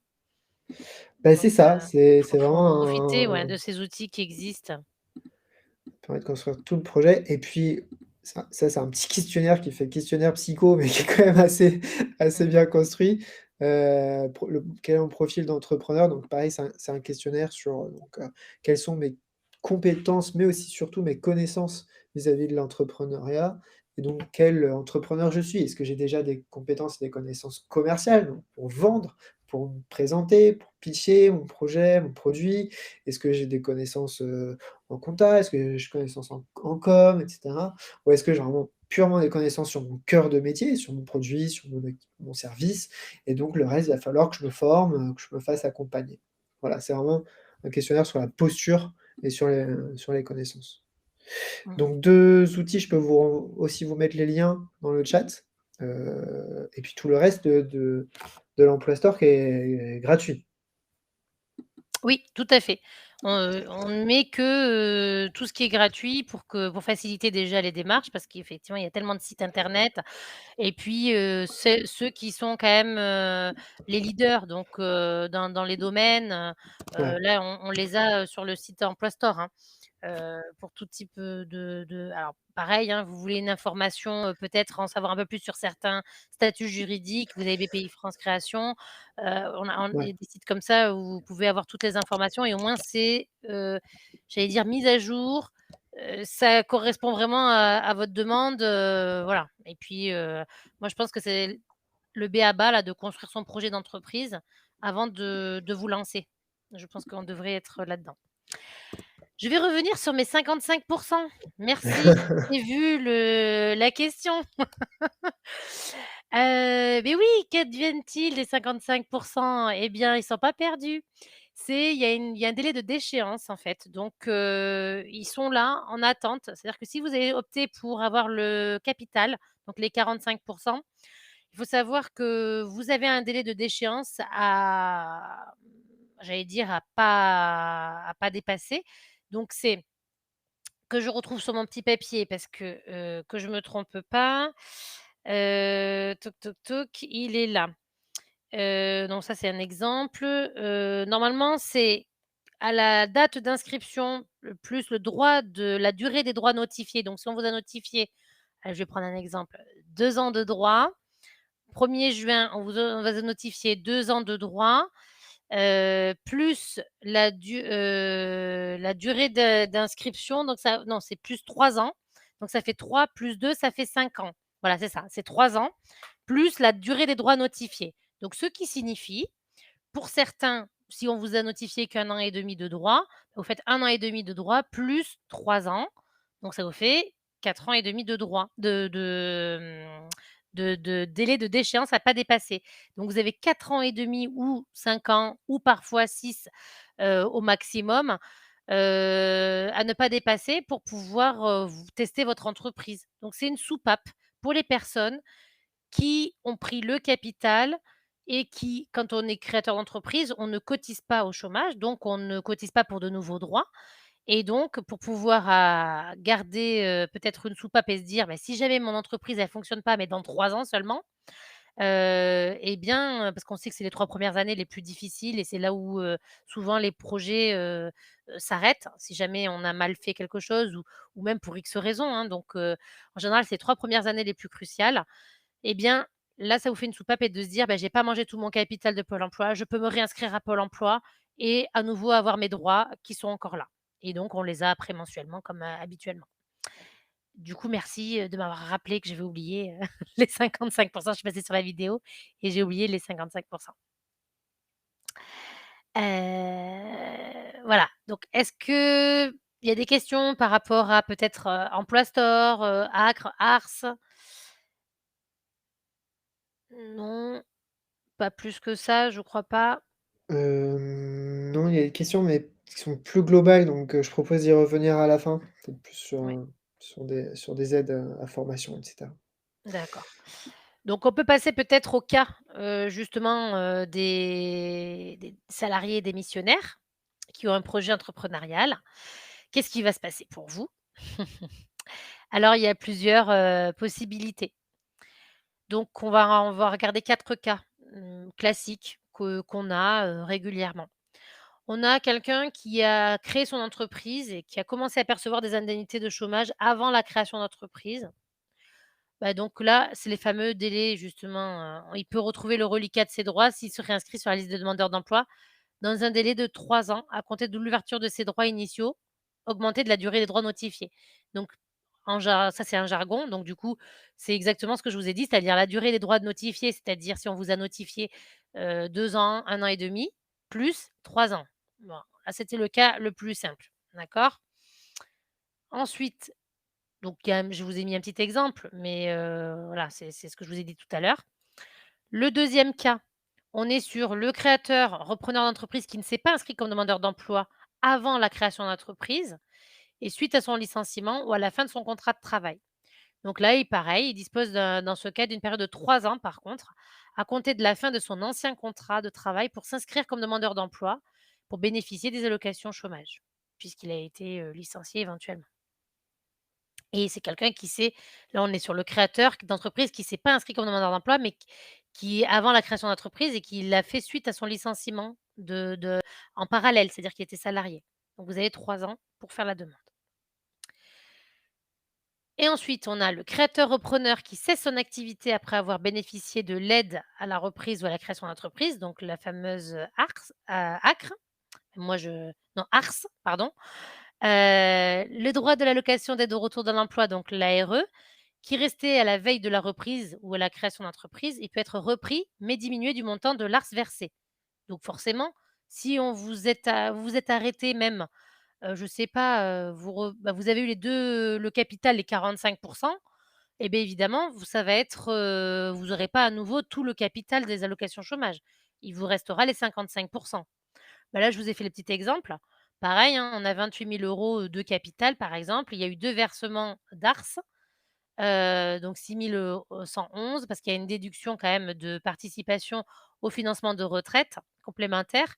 Bah, Donc c'est ça, c'est faut en profiter, vraiment ouais, de ces outils qui existent. permet de construire tout le projet et puis ça, c'est un petit questionnaire qui fait questionnaire psycho, mais qui est quand même assez Mmh. bien construit. Quel est mon profil d'entrepreneur? Donc pareil, c'est un questionnaire sur, quelles sont mes compétences, mais aussi surtout mes connaissances vis-à-vis de l'entrepreneuriat et donc quel entrepreneur je suis. Est-ce que j'ai déjà des compétences et des connaissances commerciales, donc pour vendre, pour me présenter, pour pitcher mon projet, mon produit? Est-ce que j'ai des connaissances, en compta? Est-ce que j'ai connaissances en com et cetera? Ou est-ce que j'ai vraiment purement des connaissances sur mon cœur de métier, sur mon produit, sur mon service et donc le reste, il va falloir que je me forme, que je me fasse accompagner. Voilà, c'est vraiment un questionnaire sur la posture et sur les connaissances. Mmh. Donc 2 outils, je peux aussi vous mettre les liens dans le chat, et puis tout le reste de l'Emploi Store qui est gratuit. Oui, tout à fait. On ne met que, tout ce qui est gratuit pour faciliter déjà les démarches parce qu'effectivement, il y a tellement de sites internet et puis, ceux qui sont quand même, les leaders donc dans les domaines, Ouais, là on les a, sur le site Emploi Store, hein. Pour tout type, alors pareil, hein, vous voulez une information, peut-être en savoir un peu plus sur certains statuts juridiques, vous avez BPI France Création, il y ouais. a des sites comme ça où vous pouvez avoir toutes les informations et au moins c'est, j'allais dire mis à jour, ça correspond vraiment à votre demande, voilà et puis, moi je pense que c'est le b.a-ba là de construire son projet d'entreprise avant de vous lancer. Je pense qu'on devrait être là-dedans. Je vais revenir sur mes 55. Merci, j'ai vu la question. Mais oui, qu'adviennent-ils des 55? Eh bien, ils sont pas perdus. Il y a un délai de déchéance, en fait, donc ils sont là, en attente. C'est-à-dire que si vous avez opté pour avoir le capital, donc les 45, il faut savoir que vous avez un délai de déchéance j'allais dire à pas dépasser. Donc c'est que je retrouve sur mon petit papier parce que je me trompe pas. Toc toc toc, il est là. Donc ça, c'est un exemple. Normalement, c'est à la date d'inscription, plus le droit de la durée des droits notifiés. Donc si on vous a notifié, je vais prendre un exemple, 2 ans de droits. 1er juin, on va vous notifier 2 ans de droits, plus la durée d'inscription, donc ça non, c'est plus 3 ans, donc ça fait 3 plus 2, ça fait 5 ans. Voilà, c'est ça, c'est 3 ans, plus la durée des droits notifiés. Donc ce qui signifie, pour certains, si on vous a notifié qu'1 an et demi de droits, vous faites 1 an et demi de droits plus 3 ans, donc ça vous fait 4 ans et demi de droits de délai de déchéance à pas dépasser. Donc vous avez 4 ans et demi ou 5 ans ou parfois 6 au maximum, à ne pas dépasser pour pouvoir, vous tester votre entreprise. Donc c'est une soupape pour les personnes qui ont pris le capital et qui, quand on est créateur d'entreprise, on ne cotise pas au chômage, donc on ne cotise pas pour de nouveaux droits et donc pour pouvoir, garder, peut-être une soupape et se dire: «Bah, si jamais mon entreprise elle fonctionne pas, mais dans 3 ans seulement», et bien, parce qu'on sait que c'est les 3 premières années les plus difficiles et c'est là où, souvent les projets, s'arrêtent, si jamais on a mal fait quelque chose ou même pour X raisons, hein, donc en général, c'est les 3 premières années les plus cruciales. Eh bien, là, ça vous fait une soupape et de se dire: «Bah, j'ai pas mangé tout mon capital de Pôle emploi, je peux me réinscrire à Pôle emploi et à nouveau avoir mes droits qui sont encore là» et donc on les a après mensuellement comme, habituellement. Du coup, merci, de m'avoir rappelé que j'avais oublié, les 55. Je suis passée sur la vidéo et j'ai oublié les 55. Voilà, donc est-ce qu'il y a des questions par rapport à peut-être, Emploi Store, Acre, Ars? Non, pas plus que ça, je crois pas. Non, il y a des questions, mais qui sont plus globales, donc je propose d'y revenir à la fin, peut-être plus Oui, sur des aides, à formation et cetera. d'accord. Donc on peut passer peut-être au cas, justement, des salariés démissionnaires qui ont un projet entrepreneurial. Qu'est-ce qui va se passer pour vous? Alors il y a plusieurs, possibilités. Donc on va regarder 4 cas, classiques qu'on a, régulièrement. On a quelqu'un qui a créé son entreprise et qui a commencé à percevoir des indemnités de chômage avant la création d'entreprise. Bah, donc là, c'est les fameux délais justement, il peut retrouver le reliquat de ses droits s'il se réinscrit sur la liste des demandeurs d'emploi dans un délai de 3 ans à compter de l'ouverture de ses droits initiaux, augmentés de la durée des droits notifiés. Donc ça c'est un jargon, donc du coup, c'est exactement ce que je vous ai dit, c'est-à-dire la durée des droits notifiés, c'est-à-dire si on vous a notifié, 2 ans, 1 an et demi, plus 3 ans. Bon, là, c'était le cas le plus simple, d'accord? Ensuite, donc il y a je vous ai mis un petit exemple, mais voilà, c'est ce que je vous ai dit tout à l'heure. Le deuxième cas, on est sur le créateur, repreneur d'entreprise qui ne s'est pas inscrit comme demandeur d'emploi avant la création d'entreprise et suite à son licenciement ou à la fin de son contrat de travail. Donc là, pareil, il dispose dans ce cas d'une période de 3 ans par contre, à compter de la fin de son ancien contrat de travail pour s'inscrire comme demandeur d'emploi, pour bénéficier des allocations chômage, puisqu'il a été, licencié éventuellement. Et c'est quelqu'un qui s'est là, on est sur le créateur d'entreprise qui s'est pas inscrit comme demandeur d'emploi, mais qui avant la création d'entreprise et qui l'a fait suite à son licenciement en parallèle, c'est-à-dire qu'il était salarié. Donc vous avez 3 ans pour faire la demande. Et ensuite, on a le créateur-repreneur qui cesse son activité après avoir bénéficié de l'aide à la reprise ou à la création d'entreprise, donc la fameuse, ACRE. Moi je non ARS, pardon. Le droit de l'allocation d'aide au retour de l'emploi, donc l'ARE, qui restait à la veille de la reprise ou à la création d'entreprise, il peut être repris, mais diminué du montant de l'ARS versé. Donc forcément, si on vous vous êtes arrêté même, je sais pas, vous avez eu les 2, le capital, les 45, et beh, évidemment, ça va être, vous n'aurez pas à nouveau tout le capital des allocations chômage. Il vous restera les 55. Bah, là, je vous ai fait le petit exemple. Pareil, hein, on a 28 000 € de capital, par exemple. Il y a eu 2 versements d'ARS. Donc 6 111 parce qu'il y a une déduction quand même de participation au financement de retraite complémentaire.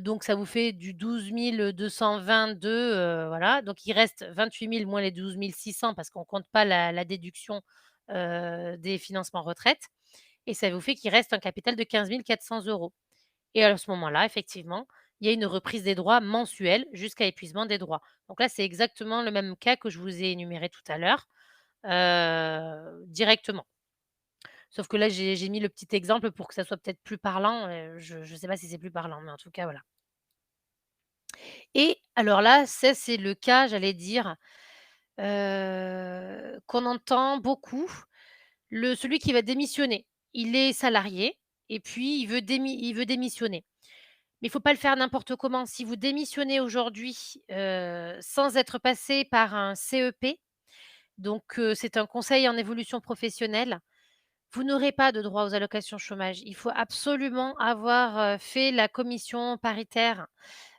Donc ça vous fait du 12 222, voilà. Donc il reste 28 000 moins les 12 600 parce qu'on compte pas la déduction, des financements retraite et ça vous fait qu'il reste un capital de 15 400 € et à ce moment-là, effectivement, il y a une reprise des droits mensuelle jusqu'à épuisement des droits. Donc là, c'est exactement le même cas que je vous ai énuméré tout à l'heure. Directement. Sauf que là, j'ai mis le petit exemple pour que ça soit peut-être plus parlant, je ne sais pas si c'est plus parlant, mais en tout cas, voilà. Et alors là, ça, c'est le cas, j'allais dire, qu'on entend beaucoup. Celui qui va démissionner. Il est salarié et puis il veut démissionner. Mais il faut pas le faire n'importe comment. Si vous démissionnez aujourd'hui, sans être passé par un CEP, donc c'est un conseil en évolution professionnelle. Vous n'aurez pas de droit aux allocations chômage. Il faut absolument avoir, fait la commission paritaire.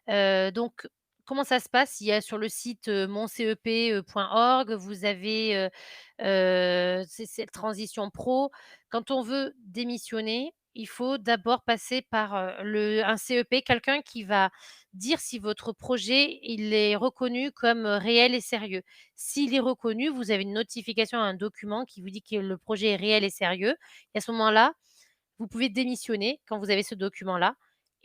Donc comment ça se passe? Il y a sur le site, moncep.org, vous avez, c'est Transition Pro. Quand on veut démissionner, il faut d'abord passer par, un CEP, quelqu'un qui va dire si votre projet, il est reconnu comme, réel et sérieux. S'il est reconnu, vous avez une notification, un document qui vous dit que le projet est réel et sérieux et à ce moment-là, vous pouvez démissionner quand vous avez ce document-là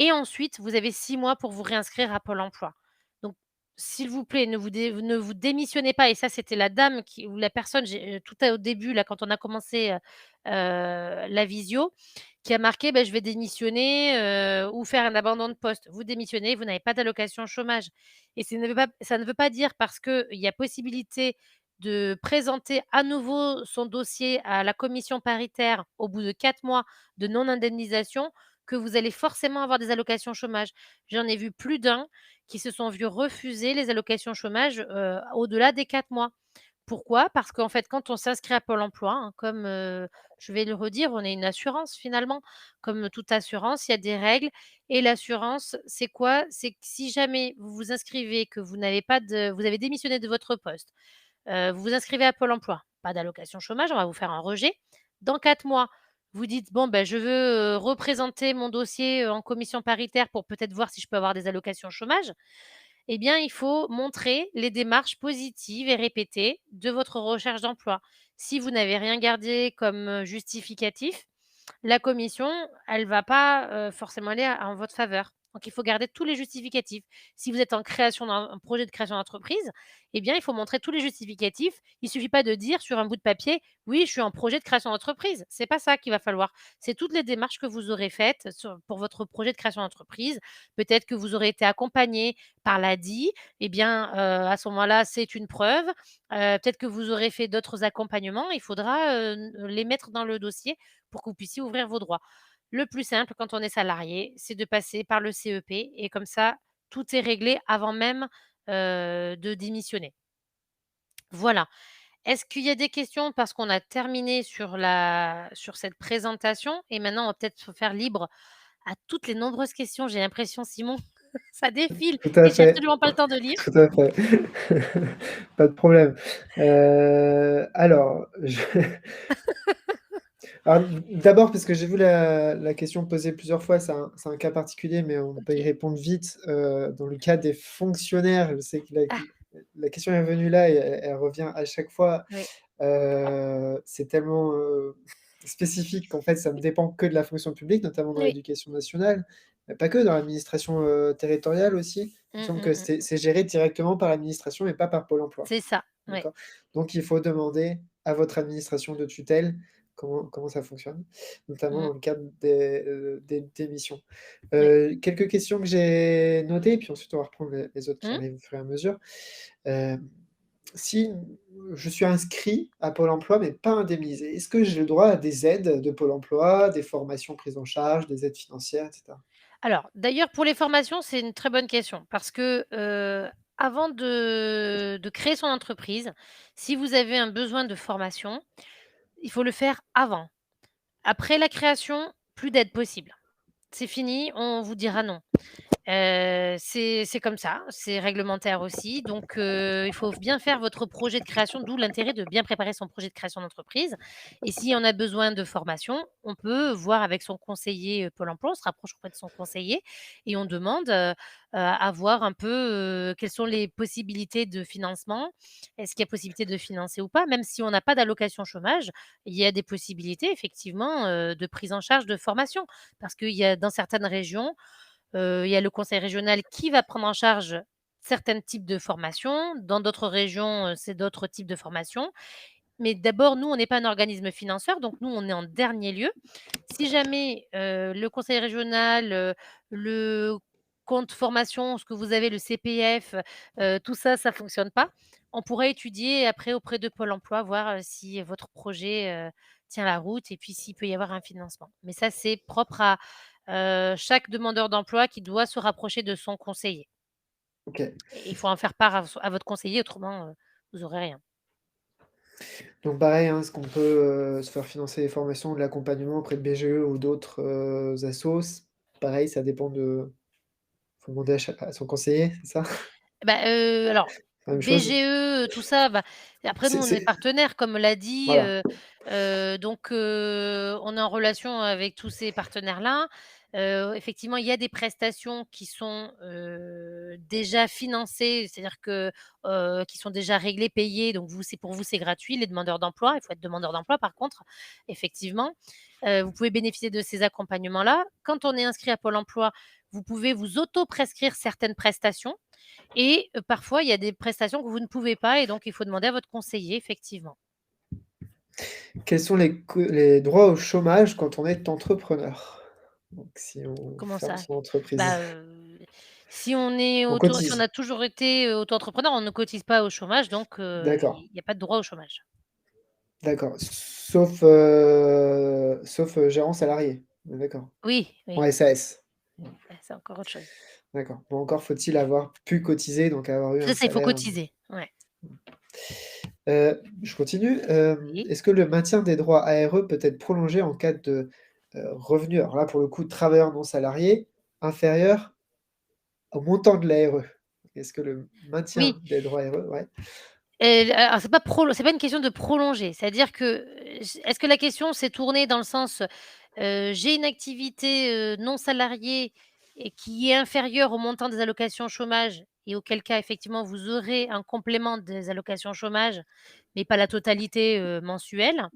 et ensuite vous avez 6 mois pour vous réinscrire à Pôle emploi. Donc s'il vous plaît, ne vous démissionnez pas et ça, c'était la dame qui ou la personne, tout à au début là, quand on a commencé, la visio, qui a marqué: «Beh, je vais démissionner, ou faire un abandon de poste». Vous démissionnez, vous n'avez pas d'allocation chômage et ça ne veut pas dire parce qu'il y a possibilité de présenter à nouveau son dossier à la commission paritaire au bout de 4 mois de non-indemnisation, que vous allez forcément avoir des allocations chômage. J'en ai vu plus d'un qui se sont vus refuser les allocations chômage, au-delà des 4 mois. Pourquoi? Parce qu'en fait, quand on s'inscrit à Pôle emploi, hein, comme, je vais le redire, on est une assurance finalement. Comme toute assurance, il y a des règles et l'assurance, c'est quoi? C'est que si jamais vous vous inscrivez, que vous avez démissionné de votre poste, vous vous inscrivez à Pôle emploi, pas d'allocation chômage, on va vous faire un rejet. Dans 4 mois, vous dites: «Bon, ben, je veux, représenter mon dossier, en commission paritaire pour peut-être voir si je peux avoir des allocations chômage». Eh bien, il faut montrer les démarches positives et répétées de votre recherche d'emploi. Si vous n'avez rien gardé comme, justificatif, la commission, elle va pas, forcément aller en votre faveur. Donc il faut garder tous les justificatifs. Si vous êtes en création d'un un projet de création d'entreprise, eh bien, il faut montrer tous les justificatifs. Il suffit pas de dire sur un bout de papier: «Oui, je suis en projet de création d'entreprise». C'est pas ça qu'il va falloir. C'est toutes les démarches que vous aurez faites pour votre projet de création d'entreprise. Peut-être que vous aurez été accompagné par l'ADI, eh bien, à ce moment-là, c'est une preuve. Peut-être que vous aurez fait d'autres accompagnements. Il faudra, les mettre dans le dossier pour que vous puissiez ouvrir vos droits. Le plus simple quand on est salarié, c'est de passer par le CEP et comme ça, tout est réglé avant même, de démissionner. Voilà. Est-ce qu'il y a des questions? Parce qu'on a terminé sur cette présentation et maintenant on va peut-être se faire libre à toutes les nombreuses questions. J'ai l'impression, Simon, ça défile Tout à et j'ai fait, absolument pas le temps de lire. tout à fait. Pas de problème. Alors, je alors, d'abord parce que j'ai vu la question posée plusieurs fois, c'est un cas particulier, mais on peut y OK. répondre vite. Dans le cas des fonctionnaires, je sais que Ah, la question est venue là et elle revient à chaque fois. oui. C'est tellement, spécifique qu'en fait, ça ne dépend que de la fonction publique, notamment dans Oui. l'éducation nationale, mais pas que, dans l'administration, territoriale aussi. Il me Mmh, semble mmh, que mmh. c'est géré directement par l'administration et pas par Pôle emploi. C'est ça, ouais. D'accord? Donc il faut demander à votre administration de tutelle comment ça fonctionne, notamment Mmh. dans le cadre des démissions. Oui. Quelques questions que j'ai notées, puis ensuite on va reprendre les autres qui Mmh. arrivent au fur et à mesure. Hem, si je suis inscrit à Pôle emploi, mais pas indemnisé, est-ce que j'ai le droit à des aides de Pôle emploi, des formations prises en charge, des aides financières et cetera? Alors, d'ailleurs, pour les formations, c'est une très bonne question parce que, avant de créer son entreprise, si vous avez un besoin de formation, il faut le faire avant. Après la création, plus d'aide possible. C'est fini, on vous dira non. C'est comme ça, c'est réglementaire aussi, donc il faut bien faire votre projet de création, d'où l'intérêt de bien préparer son projet de création d'entreprise et si on a besoin de formation, on peut voir avec son conseiller, Pôle emploi, on se rapproche auprès de son conseiller et on demande, à voir un peu, quelles sont les possibilités de financement. Est-ce qu'il y a possibilité de financer ou pas? Même si on n'a pas d'allocation chômage, il y a des possibilités effectivement, de prise en charge de formation. Parce qu'il y a dans certaines régions, il y a le conseil régional qui va prendre en charge certains types de formations. Dans d'autres régions, c'est d'autres types de formations. Mais d'abord, nous, on n'est pas un organisme financeur, donc nous, on est en dernier lieu. Si jamais, le conseil régional, le compte formation, ce que vous avez, le CPF, tout ça, ça fonctionne pas, on pourrait étudier après auprès de Pôle emploi, voir, si votre projet, tient la route et puis s'il peut y avoir un financement. Mais ça, c'est propre à, chaque demandeur d'emploi qui doit se rapprocher de son conseiller OK. et il faut en faire part à votre conseiller, autrement, vous aurez rien. Donc pareil, hein, est-ce qu'on peut, se faire financer des formations, de l'accompagnement auprès de BGE ou d'autres, assos? Pareil, ça dépend de faut demander à son conseiller, c'est ça? Bah, alors La même chose? BGE, tout ça, bah, après nous on est C'est partenaires comme l'a dit, voilà, donc on est en relation avec tous ces partenaires-là. Effectivement, il y a des prestations qui sont, déjà financées, c'est-à-dire que, qui sont déjà réglées, payées, donc pour vous, c'est gratuit, les demandeurs d'emploi. Il faut être demandeur d'emploi par contre, effectivement. Vous pouvez bénéficier de ces accompagnements-là. Quand on est inscrit à Pôle emploi, vous pouvez vous auto-prescrire certaines prestations et parfois, il y a des prestations que vous ne pouvez pas et donc il faut demander à votre conseiller, effectivement. quels sont les droits au chômage quand on est entrepreneur? Donc si on Comment ferme ça? son entreprise, Bah, on si on cotise? a toujours été, auto-entrepreneur, on ne cotise pas au chômage, donc D'accord, il y a pas de droit au chômage. d'accord, sauf, gérant salarié, on est d'accord? Oui, En oui, SAS? Ouais, c'est encore autre chose. d'accord. Bon, encore faut-il avoir pu cotiser, donc avoir eu un Ça, il faut salaire, cotiser, ouais. Je continue. Oui. Est-ce que le maintien des droits ARE peut être prolongé en cas de, revenu, alors là, pour le coup, travailleur non salarié, inférieur au montant de l'ARE? Est-ce que le Oui. maintien des droits ARE ouais. Alors c'est pas une question de prolonger, c'est-à-dire que, est-ce que la question s'est tournée dans le sens, j'ai une activité, non salariée et qui est inférieure au montant des allocations chômage et auquel cas effectivement vous aurez un complément des allocations chômage, mais pas la totalité, mensuelle?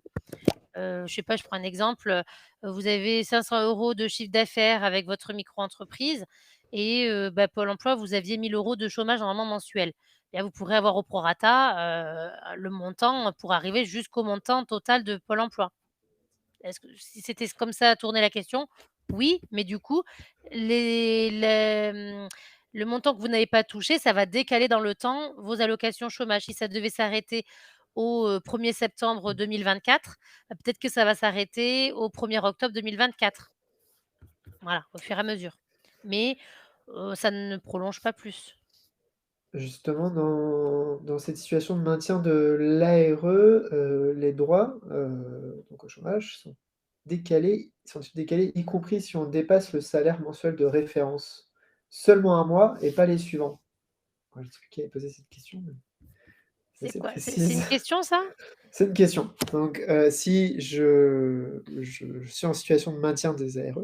Je sais pas, je prends un exemple, vous avez 500 € de chiffre d'affaires avec votre micro-entreprise et Pôle emploi, vous aviez 1 000 € de chômage normalement mensuel. Et là, vous pourrez avoir au prorata, le montant pour arriver jusqu'au montant total de Pôle emploi. Est-ce que si c'était comme ça tournait la question, oui, mais du coup, le montant que vous n'avez pas touché, ça va décaler dans le temps vos allocations chômage. Si ça devait s'arrêter au, 1er septembre 2024, peut-être que ça va s'arrêter au 1er octobre 2024. Voilà, au fur et à mesure. Mais, ça ne prolonge pas plus. Justement, dans cette situation de maintien de l'ARE, les droits, donc au chômage sont-ils décalés, y compris si on dépasse le salaire mensuel de référence? Seulement un mois et pas les suivants? Ouais, je sais plus qui avait posé cette question, mais c'est C'est assez quoi? C'est précise. une question ça? C'est une question. Donc, si je suis en situation de maintien des ARE,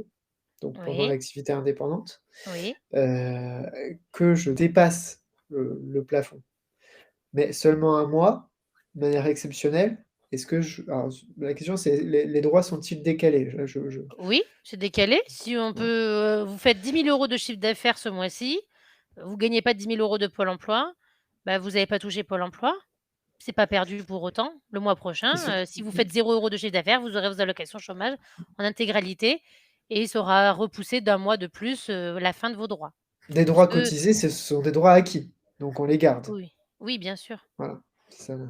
donc pendant Oui, l'activité indépendante, oui. que je dépasse le plafond, mais seulement un mois, de manière exceptionnelle, est-ce que je alors la question c'est les droits sont-ils décalés? Je Oui, c'est décalé. Si on peut, voilà. vous faites 10 000 € de chiffre d'affaires ce mois-ci, vous gagnez pas 10 000 € de Pôle emploi, bah, vous avez pas touché Pôle emploi. C'est pas perdu pour autant. Le mois prochain, si vous faites 0 € de chiffre d'affaires, vous aurez vos allocations chômage en intégralité et il sera repoussé d'un mois de plus, la fin de vos droits. Des Parce droits que cotisés, ce sont des droits acquis, donc on les garde. oui, oui, bien sûr. Voilà, c'est ça le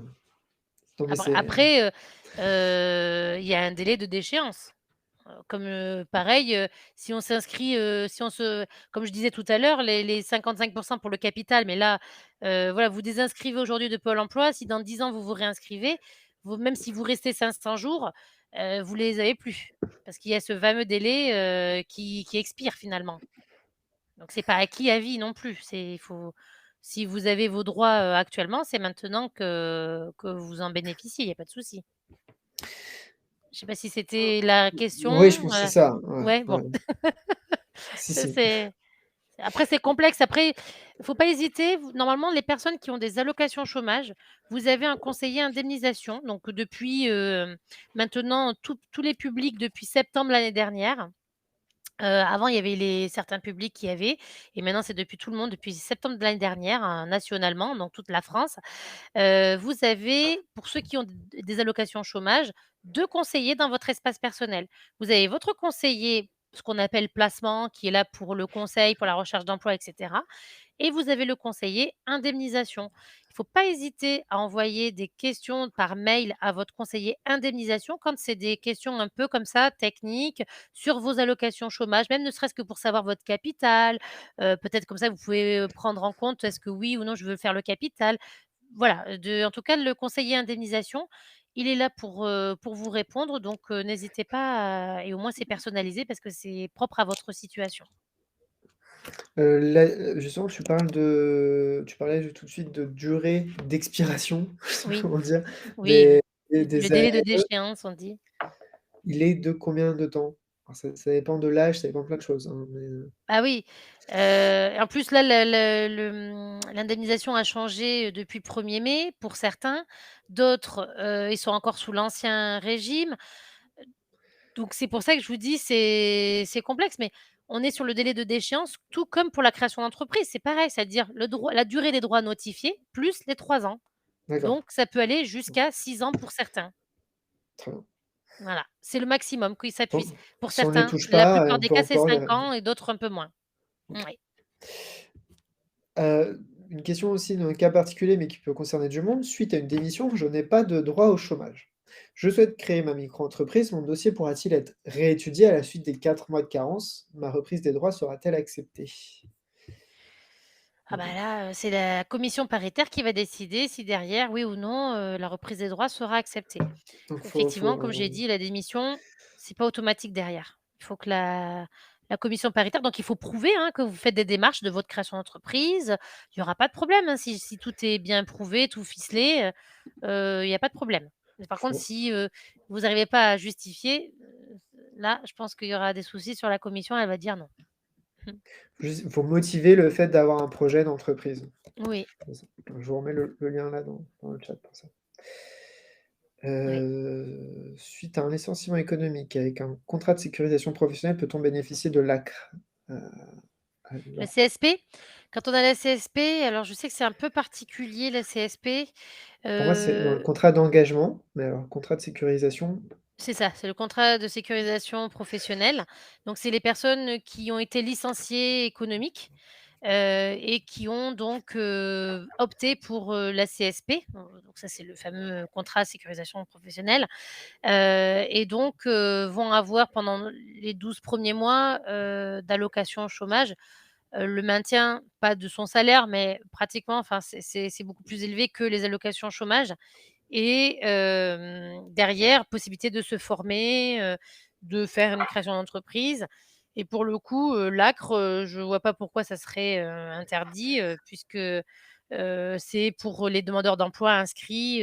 non mais Après c'est après, il y a un délai de déchéance. Comme, pareil, si on s'inscrit, si on se comme je disais tout à l'heure, les 55 pour le capital, mais là, voilà, vous désinscrivez aujourd'hui de Pôle emploi, si dans 10 ans vous vous réinscrivez, vous même si vous restez 500 jours, vous les avez plus. Parce qu'il y a ce fameux délai, qui expire finalement. Donc c'est pas acquis à vie non plus. C'est il faut si vous avez vos droits, actuellement, c'est maintenant que vous en bénéficiez, il y a pas de souci. Je sais pas si c'était la question, oui, je pense que c'est ça, ouais, ouais, bon. ouais. Si, Ça si. c'est après c'est complexe. Après, il faut pas hésiter. Vous normalement, les personnes qui ont des allocations chômage, vous avez un conseiller indemnisation. Donc depuis, maintenant tous les publics depuis septembre l'année dernière. Avant, il y avait les certains publics qui avaient et maintenant c'est depuis tout le monde depuis septembre de l'année dernière, nationalement, donc toute la France. Vous avez, pour ceux qui ont des allocations chômage, 2 conseillers dans votre espace personnel. Vous avez votre conseiller, ce qu'on appelle placement, qui est là pour le conseil, pour la recherche d'emploi et cetera et vous avez le conseiller indemnisation. Il ne faut pas hésiter à envoyer des questions par mail à votre conseiller indemnisation quand c'est des questions un peu comme ça techniques sur vos allocations chômage, même ne serait-ce que pour savoir votre capital, peut-être comme ça vous pouvez, prendre en compte est-ce que oui ou non je veux faire le capital. Voilà, en tout cas, le conseiller indemnisation, il est là pour vous répondre, donc n'hésitez pas et au moins c'est personnalisé parce que c'est propre à votre situation. Là, justement, tu parlais tout de suite de durée d'expiration, je sais pas Oui, comment dire, oui, des le des délai de ARE. déchéance, on dit. Il est de combien de temps? Alors ça dépend de l'âge, ça dépend de plein de choses, hein, mais Ah oui, en plus là, l'indemnisation a changé, depuis le 1er mai pour certains. D'autres, ils sont encore sous l'ancien régime. Donc c'est pour ça que je vous dis, c'est complexe, mais on est sur le délai de déchéance, tout comme pour la création d'entreprise, c'est pareil, c'est-à-dire la durée des droits notifiés plus les 3 ans. d'accord, Donc ça peut aller jusqu'à 6 ans pour certains. très bien. Voilà, c'est le maximum qu'il ça puisse. Bon, Pour si on n'y certains, touche la pas, plupart on des peut cas, c'est encore 5 le ans et d'autres un peu moins. OK. Oui, Une question aussi dans un cas particulier, mais qui peut concerner du monde. Suite à une démission, je n'ai pas de droit au chômage. Je souhaite créer ma micro-entreprise. Mon dossier pourra-t-il être réétudié à la suite des 4 mois de carence? Ma reprise des droits sera-t-elle acceptée? Ah bah là, c'est la commission paritaire qui va décider si derrière, oui ou non, la reprise des droits sera acceptée. Donc Effectivement, comme j'ai dit, la démission, c'est pas automatique derrière. Il faut que la commission paritaire, donc il faut prouver, hein, que vous faites des démarches de votre création d'entreprise. Il y aura pas de problème, hein, si tout est bien prouvé, tout ficelé, il y a pas de problème. Mais par contre, faut si, vous n'arrivez pas à justifier, là, je pense qu'il y aura des soucis sur la commission, elle va dire non. juste faut motiver le fait d'avoir un projet d'entreprise. Oui, C'est ça. Je vous remets le lien là dans le chat pour ça. oui. Suite à un licenciement économique avec un contrat de sécurisation professionnelle, peut-on bénéficier de l'ACRE? Heu, Le alors, CSP? Quand on a la CSP, alors je sais que c'est un peu particulier la CSP, pour moi, c'est dans le heu, contrat d'engagement, mais alors contrat de sécurisation, c'est ça, c'est le contrat de sécurisation professionnelle. Donc c'est les personnes qui ont été licenciées économiques, et qui ont donc, opté pour, la CSP. Donc ça, c'est le fameux contrat sécurisation professionnelle, et donc vont avoir pendant les 12 premiers mois, d'allocation chômage. Le maintien, pas de son salaire, mais pratiquement, enfin, c'est beaucoup plus élevé que les allocations chômage et derrière, possibilité de se former, de faire une création d'entreprise et pour le coup, l'ACRE, je vois pas pourquoi ça serait, interdit, puisque, c'est pour les demandeurs d'emploi inscrits,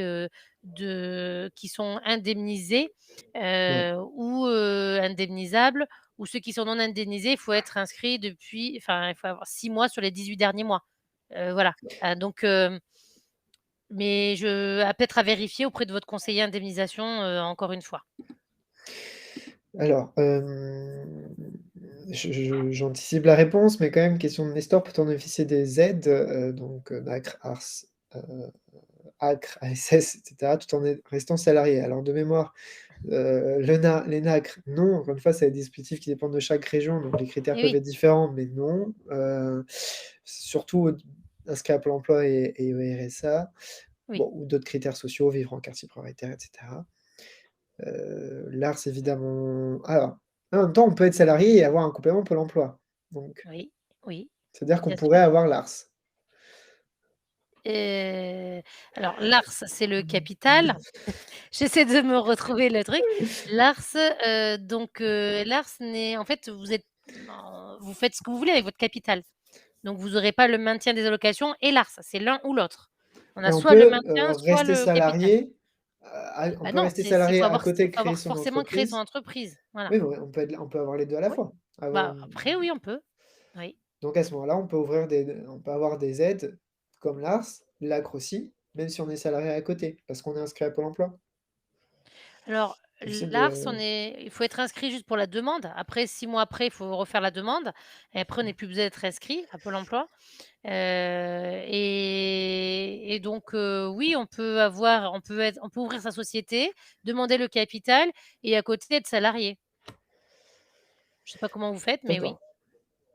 qui sont indemnisés, ouais. ou indemnisables ou ceux qui sont non indemnisés, il faut être inscrit depuis enfin, il faut avoir 6 mois sur les 18 derniers mois. Voilà, donc mais peut-être à vérifier auprès de votre conseiller indemnisation, encore une fois. Alors, j'anticipe la réponse, mais quand même, question de Nestor, peut-on bénéficier des aides, donc NACRE, ARS, heu, ACRE, ASS et cetera, tout en restant salarié? Alors de mémoire, les NACRE, non, encore une fois, c'est des dispositifs qui dépendent de chaque région, donc les critères Et peuvent oui, être différents, mais non. Surtout inscrits à Pôle emploi et au RSA, oui, bon, ou d'autres critères sociaux, vivre en quartier prioritaire et cetera. L'ARS évidemment alors, en même temps, on peut être salarié et avoir un complément Pôle emploi, donc oui, oui, c'est-à-dire qu'on bien pourrait sûr. avoir l'ARS. Heu, alors l'ARS, c'est le capital. J'essaie de me retrouver le truc. L'ARS, l'ARS n'est en fait, vous faites ce que vous voulez avec votre capital. Donc vous aurez pas le maintien des allocations et l'ARS, c'est l'un ou l'autre. On a Mais on soit le peut, maintien, soit rester le capital. salarié, on Bah peut non, rester c'est salarié faut à avoir côté, faut créer avoir son forcément créé son entreprise. entreprise. Voilà. Oui, ouais, on peut avoir les 2 à la Oui. fois. Avoir Bah, une après oui, on peut. Oui. Donc à ce moment-là, on peut avoir des aides comme l'ARS, l'ACRE aussi, même si on est salarié à côté, parce qu'on est inscrit à Pôle emploi. Alors Possible, l'ARS, il faut être inscrit juste pour la demande. Après 6 mois après, il faut refaire la demande et après on n'est plus besoin d'être inscrit à Pôle emploi. Et donc oui, on peut ouvrir sa société, demander le capital et à côté être salarié. Je sais pas comment vous faites, mais oui,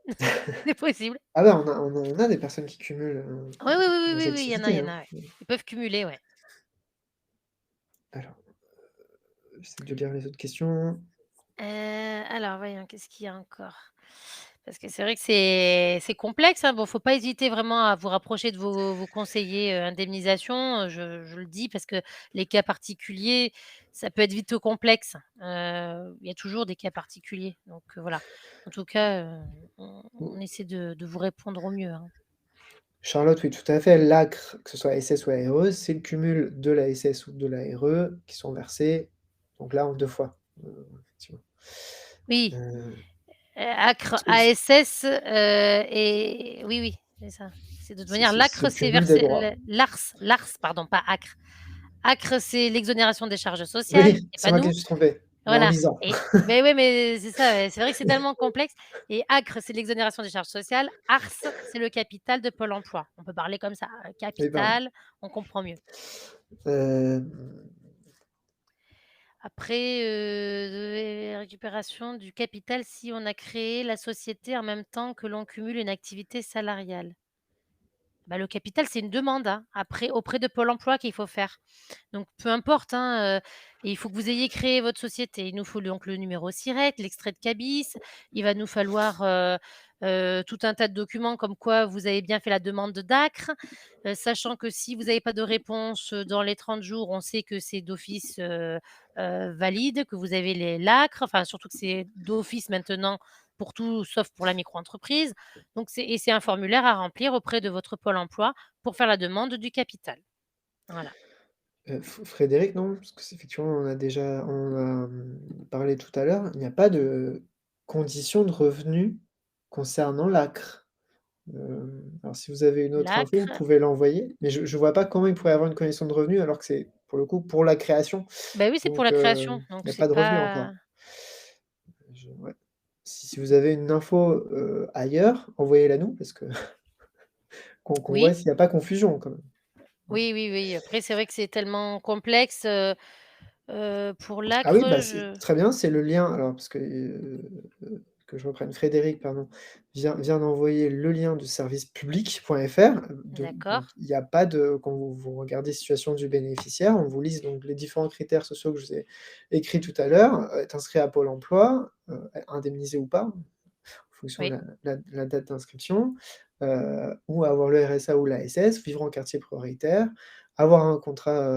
d'accord. c'est possible. Ah bah, on a des personnes qui cumulent, Oui, oui, oui, oui, les oui, oui, il activités, y en hein. a, ouais. Ils peuvent cumuler, ouais. Alors, j'essaie de lire les autres questions. Alors voyons, qu'est-ce qu'il y a encore? Parce que c'est vrai que c'est complexe, hein. Bon, faut pas hésiter vraiment à vous rapprocher de vos conseillers, indemnisation, je le dis parce que les cas particuliers, ça peut être vite complexe. Il y a toujours des cas particuliers, donc voilà. En tout cas, on essaie de vous répondre au mieux, hein. Charlotte, oui, tout à fait. L'ACRE, que ce soit SS ou ARE, c'est le cumul de la SS ou de la RE qui sont versés, donc là, en 2 fois, effectivement. Oui, Heu, ACRE, ce ASS, et oui, oui, c'est ça. C'est de toute manière c'est l'ACRE, le c'est cumul des versé droits. l'ARS, pardon, pas ACRE. ACRE, c'est l'exonération des charges sociales Oui, et c'est pas moi qui me nous. suis trompé, mais en Voilà lisant. et beh, ouais, mais c'est ça, ouais, c'est vrai que c'est tellement complexe et ACRE, c'est l'exonération des charges sociales. ARS, c'est le capital de Pôle emploi. On peut parler comme ça, Oui, pardon. capital, on comprend mieux. Hem, Après, récupération du capital si on a créé la société en même temps que l'on cumule une activité salariale. Bah, le capital, c'est une demande, hein, après auprès de Pôle emploi qu'il faut faire. Donc peu importe, hein, et il faut que vous ayez créé votre société. Il nous faut donc le numéro SIRET, l'extrait de cabis. Il va nous falloir, tout un tas de documents comme quoi vous avez bien fait la demande d'ACRE, sachant que si vous n'avez pas de réponse, dans les 30 jours, on sait que c'est d'office, valide, que vous avez l'ACRE, enfin surtout que c'est d'office maintenant pour tout sauf pour la micro-entreprise. Donc c'est un formulaire à remplir auprès de votre Pôle emploi pour faire la demande du capital. Voilà. Frédéric, non? Parce que c'est effectivement, on a parlé tout à l'heure, il n'y a pas de conditions de revenus concernant l'ACRE. Alors si vous avez une autre info, vous L'acre, pouvez l'envoyer, mais je vois pas comment il pourrait y avoir une condition de revenus alors que c'est, pour le coup, pour la création, bah, oui, c'est pour donc la création, il donc n'y a c'est pas de revenus encore. pas Ouais. Si vous avez une info, ailleurs, envoyez-la nous parce que qu'on voit oui, s'il y a pas confusion quand même. Ouais. oui, oui, oui. Après, c'est vrai que c'est tellement complexe, pour Ah oui, l'acre, bah, c'est je très bien, c'est le lien alors parce que je reprenne, Frédéric, pardon, vient d'envoyer le lien de servicepublic.fr, donc d'accord, il y a pas de quand vous regardez situation du bénéficiaire, on vous liste donc les différents critères sociaux que je vous ai écrits tout à l'heure, être inscrit à Pôle emploi, indemnisé ou pas, en fonction de oui, la date d'inscription, ou avoir le RSA ou l'ASS, vivre en quartier prioritaire, avoir un contrat,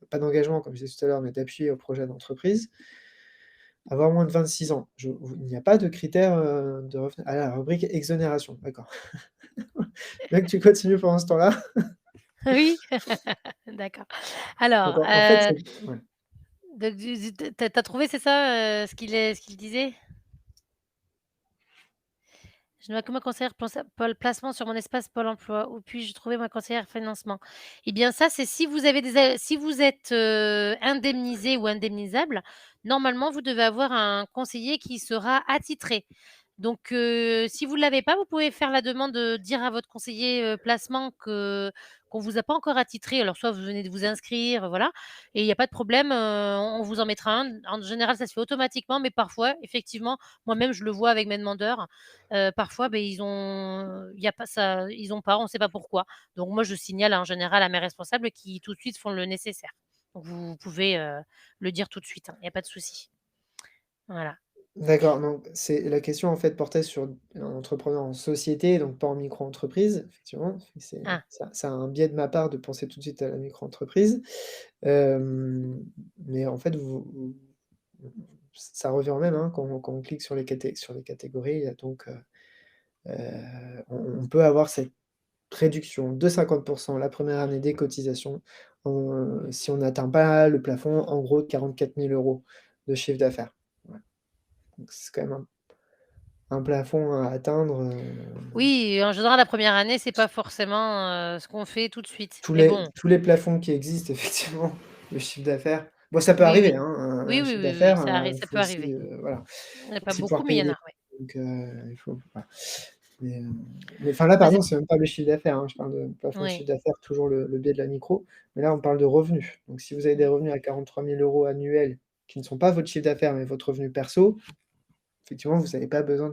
pas d'engagement comme je disais tout à l'heure, mais d'appui au projet d'entreprise, avoir moins de 26 ans. Il n'y a pas de critères, de revenu la rubrique exonération, d'accord. Bien que tu continues pendant ce temps-là. oui, d'accord. Donc Alors, en fait, c'est ouais. donc tu as trouvé, c'est ça, ce qu'il disait? Je dois que ma conseillère Pôle placement sur mon espace Pôle emploi. Où puis-je trouver ma conseillère financement? Eh bien ça, c'est si vous avez si vous êtes, indemnisé ou indemnisable, normalement vous devez avoir un conseiller qui sera attitré. Donc si vous ne l'avez pas, vous pouvez faire la demande, dire à votre conseiller, placement qu'on vous a pas encore attitré. Alors soit vous venez de vous inscrire, voilà, et il y a pas de problème, on vous en mettra un. En général, ça se fait automatiquement, mais parfois, effectivement, moi-même je le vois avec mes demandeurs. Parfois, beh, il y a pas ça, ils ont pas, on ne sait pas pourquoi. Donc moi, je signale en général à mes responsables qui tout de suite font le nécessaire. Donc vous pouvez, le dire tout de suite, hein, il y a pas de souci. Voilà. D'accord, donc c'est la question en fait portait sur un entrepreneur en société, donc pas en micro-entreprise, effectivement. Ah, Ça a un biais de ma part de penser tout de suite à la micro-entreprise. Hem, mais en fait, ça revient au même, hein, quand on clique sur les catégories, il y a donc, on peut avoir cette réduction de 50 la première année des cotisations, si on n'atteint pas le plafond, en gros, de 44 000 € de chiffre d'affaires. Ouais, donc c'est quand même un plafond à atteindre, oui, en général, la première année, c'est pas forcément, ce qu'on fait tout de suite. tous Mais les bon, tous les plafonds qui existent effectivement, le chiffre d'affaires. Bon, ça peut oui, arriver, oui. hein, Oui, un oui, chiffre oui, oui, d'affaires, il ça faut peut aussi, arriver. voilà, Il y en a faut pas aussi beaucoup, pouvoir mais il payer y en des a, oui. donc il faut voilà. Mais, enfin là, Bah, pardon, c'est c'est même pas le chiffre d'affaires, hein, je parle de plafond de oui. chiffre d'affaires, toujours le biais de la micro, mais là, on parle de revenus. Donc si vous avez des Mmh. revenus à 43 000 € annuels qui ne sont pas votre chiffre d'affaires, mais votre revenu perso, effectivement, vous avez pas besoin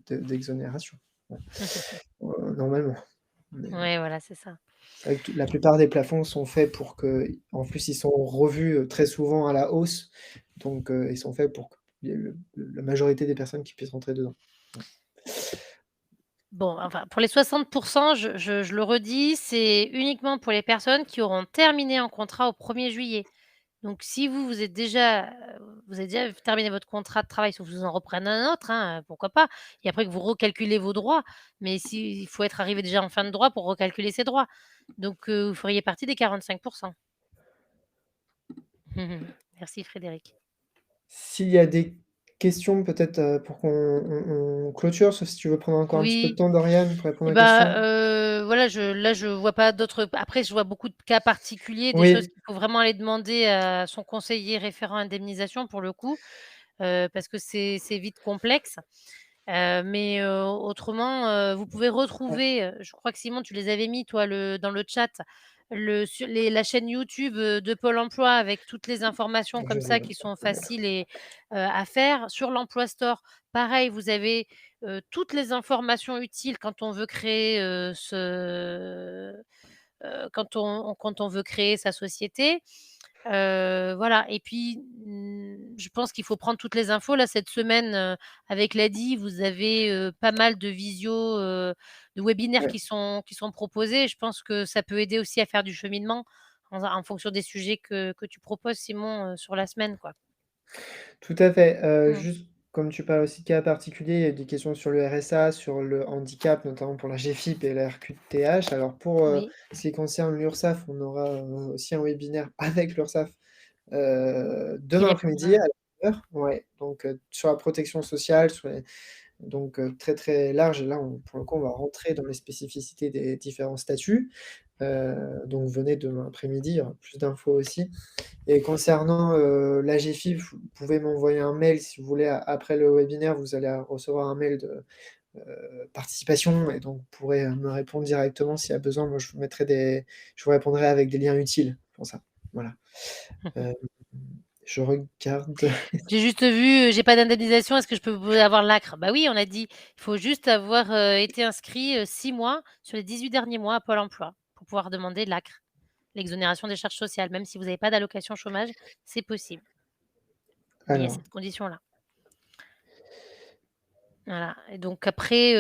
d'exonération. Ouais, normalement. Mais, Ouais, voilà, c'est ça. c'est vrai que la plupart des plafonds sont faits pour que en plus, ils sont revus, très souvent à la hausse, donc ils sont faits pour qu'il y ait la majorité des personnes qui puissent rentrer dedans. Ouais. Bon, enfin, pour les 60, je le redis, c'est uniquement pour les personnes qui auront terminé un contrat au 1er juillet. Donc si vous, vous avez déjà terminé votre contrat de travail, sauf que vous en reprenez un autre, hein, pourquoi pas? Et après que vous recalculez vos droits. Mais si il faut être arrivé déjà en fin de droit pour recalculer ses droits. Donc vous feriez partie des 45. Merci Frédéric. S'il y a des questions peut-être, pour qu'on clôture, sauf si tu veux prendre encore un petit peu de Oui. temps, Dorian, pour répondre Et aux bah, questions? voilà, je vois pas d'autres, après je vois beaucoup de cas particuliers, des choses Oui, qu'il faut vraiment aller demander à son conseiller référent indemnisation pour le coup, parce que c'est vite complexe. Mais autrement, vous pouvez ouais, retrouver, je crois que Simon, tu les avais mis toi dans le chat, sur la chaîne YouTube, de Pôle emploi avec toutes les informations Je comme vais ça le qui sont le mettre. faciles à faire. Sur l'Emploi Store, pareil, vous avez, toutes les informations utiles quand on veut créer, quand on veut créer sa société. Voilà et puis, je pense qu'il faut prendre toutes les infos. Là, cette semaine, avec l'ADI, vous avez, pas mal de de webinaires Ouais. qui sont proposés. Je pense que ça peut aider aussi à faire du cheminement en fonction des sujets que tu proposes, Simon, sur la semaine, quoi. Tout à fait, Mmh. juste comme tu parles aussi de cas particuliers, il y a des questions sur le RSA, sur le handicap, notamment pour la GFIP et la RQTH. Alors pour, Oui, ce qui concerne l'URSSAF, on aura, aussi un webinaire avec l'URSSAF, qui demain après-midi répondra. à 9h. Ouais, donc sur la protection sociale, sur les donc très, très large et là, pour le coup, on va rentrer dans les spécificités des différents statuts. Donc venez demain après-midi, il y aura plus d'infos aussi. Et concernant, l'AGFIP, vous pouvez m'envoyer un mail si vous voulez a après le webinaire, vous allez recevoir un mail de, participation et donc vous pourrez, me répondre directement s'il y a besoin. Moi, je vous répondrai avec des liens utiles pour ça. Voilà. Hem, je regarde. J'ai juste vu, j'ai pas d'indemnisation, est-ce que je peux avoir l'ACRE? Bah oui, on a dit, il faut juste avoir, été inscrit, 6 mois sur les 18 derniers mois à Pôle emploi pour pouvoir demander l'ACRE, l'exonération des charges sociales. Même si vous n'avez pas d'allocation chômage, c'est possible, mais il y a Alors, cette condition-là. Voilà et donc après,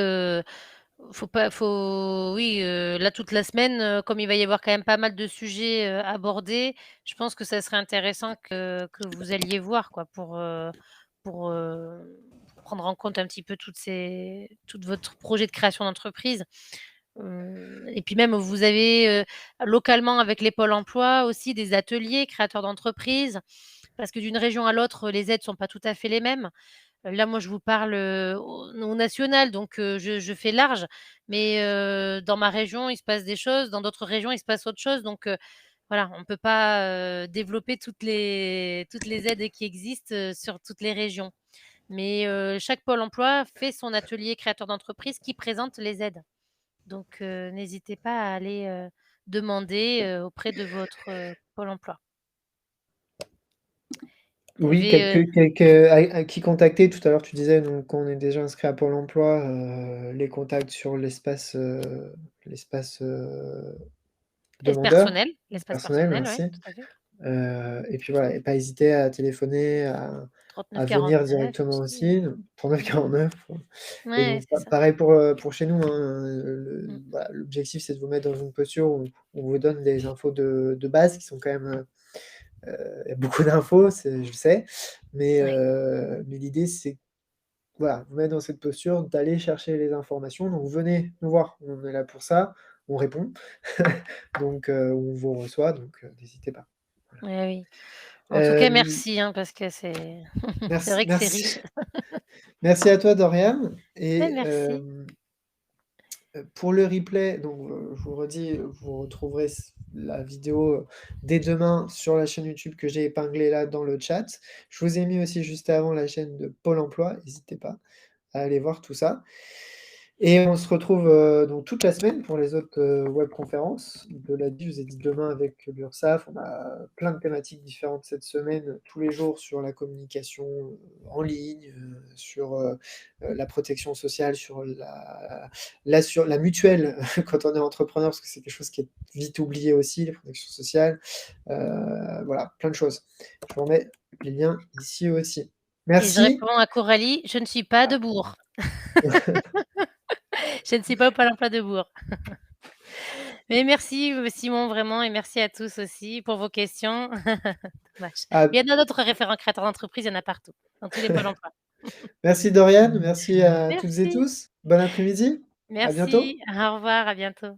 faut oui, là toute la semaine, comme il va y avoir quand même pas mal de sujets, abordés, je pense que ça serait intéressant que vous alliez voir quoi pour, pour prendre en compte un petit peu tout votre projet de création d'entreprise. Et puis même vous avez, localement avec les pôles emploi aussi des ateliers créateurs d'entreprises, parce que d'une région à l'autre, les aides sont pas tout à fait les mêmes. Là, moi, je vous parle, au national, donc je fais large, mais dans ma région, il se passe des choses, dans d'autres régions, il se passe autre chose, donc voilà, on ne peut pas, développer toutes les aides qui existent, sur toutes les régions. Mais chaque pôle emploi fait son atelier créateur d'entreprise qui présente les aides. Donc n'hésitez pas à aller, demander, auprès de votre, pôle emploi. Il y oui, avait, quelques à qui contacter. Tout à l'heure, tu disais donc qu'on est déjà inscrit à Pôle emploi, les contacts sur l'espace, demandeur, l'espace personnel, personnel, ouais, merci. tout à fait. Et puis voilà et pas hésiter à téléphoner, à venir 39 49 directement aussi, aussi, 39 49 et ouais, donc c'est ça. pareil pour chez nous, hein, Mmh. voilà, l'objectif, c'est de vous mettre dans une posture où on vous donne des infos de base qui sont quand même, il y a beaucoup d'infos, je sais, Oui mais l'idée, c'est, voilà, vous mettre dans cette posture d'aller chercher les informations, donc venez nous voir, on est là pour ça, on répond, donc on vous reçoit, donc n'hésitez pas. oui, oui. En tout cas, Hem, merci, hein, parce que c'est c'est merci vrai que c'est merci riche. merci à toi Dorian Ben et merci. pour le replay, donc je vous redis, vous retrouverez la vidéo, dès demain sur la chaîne YouTube que j'ai épinglée là dans le chat. Je vous ai mis aussi juste avant la chaîne de Pôle emploi, n'hésitez pas à aller voir tout ça. Et on se retrouve, donc toute la semaine pour les autres, webconférences. De l'ADI, je vous ai dit demain avec l'URSSAF. On a plein de thématiques différentes cette semaine, tous les jours sur la communication, en ligne, sur, la protection sociale, sur la mutuelle quand on est entrepreneur, parce que c'est quelque chose qui est vite oublié aussi, la protection sociale. Voilà, plein de choses. Je vous remets les liens ici aussi. Et je Merci. réponds à Coralie, je ne suis pas de Bourg. Je ne suis pas au Pôle emploi de Bourg. Mais merci, Simon, vraiment et merci à tous aussi pour vos questions. Dommage. À Il y en a d'autres référents créateurs d'entreprise, il y en a partout, dans tous les pôles emploi. Merci Dorian, merci à toutes et Merci, tous. Bon après-midi, à bientôt. merci, au revoir, à bientôt.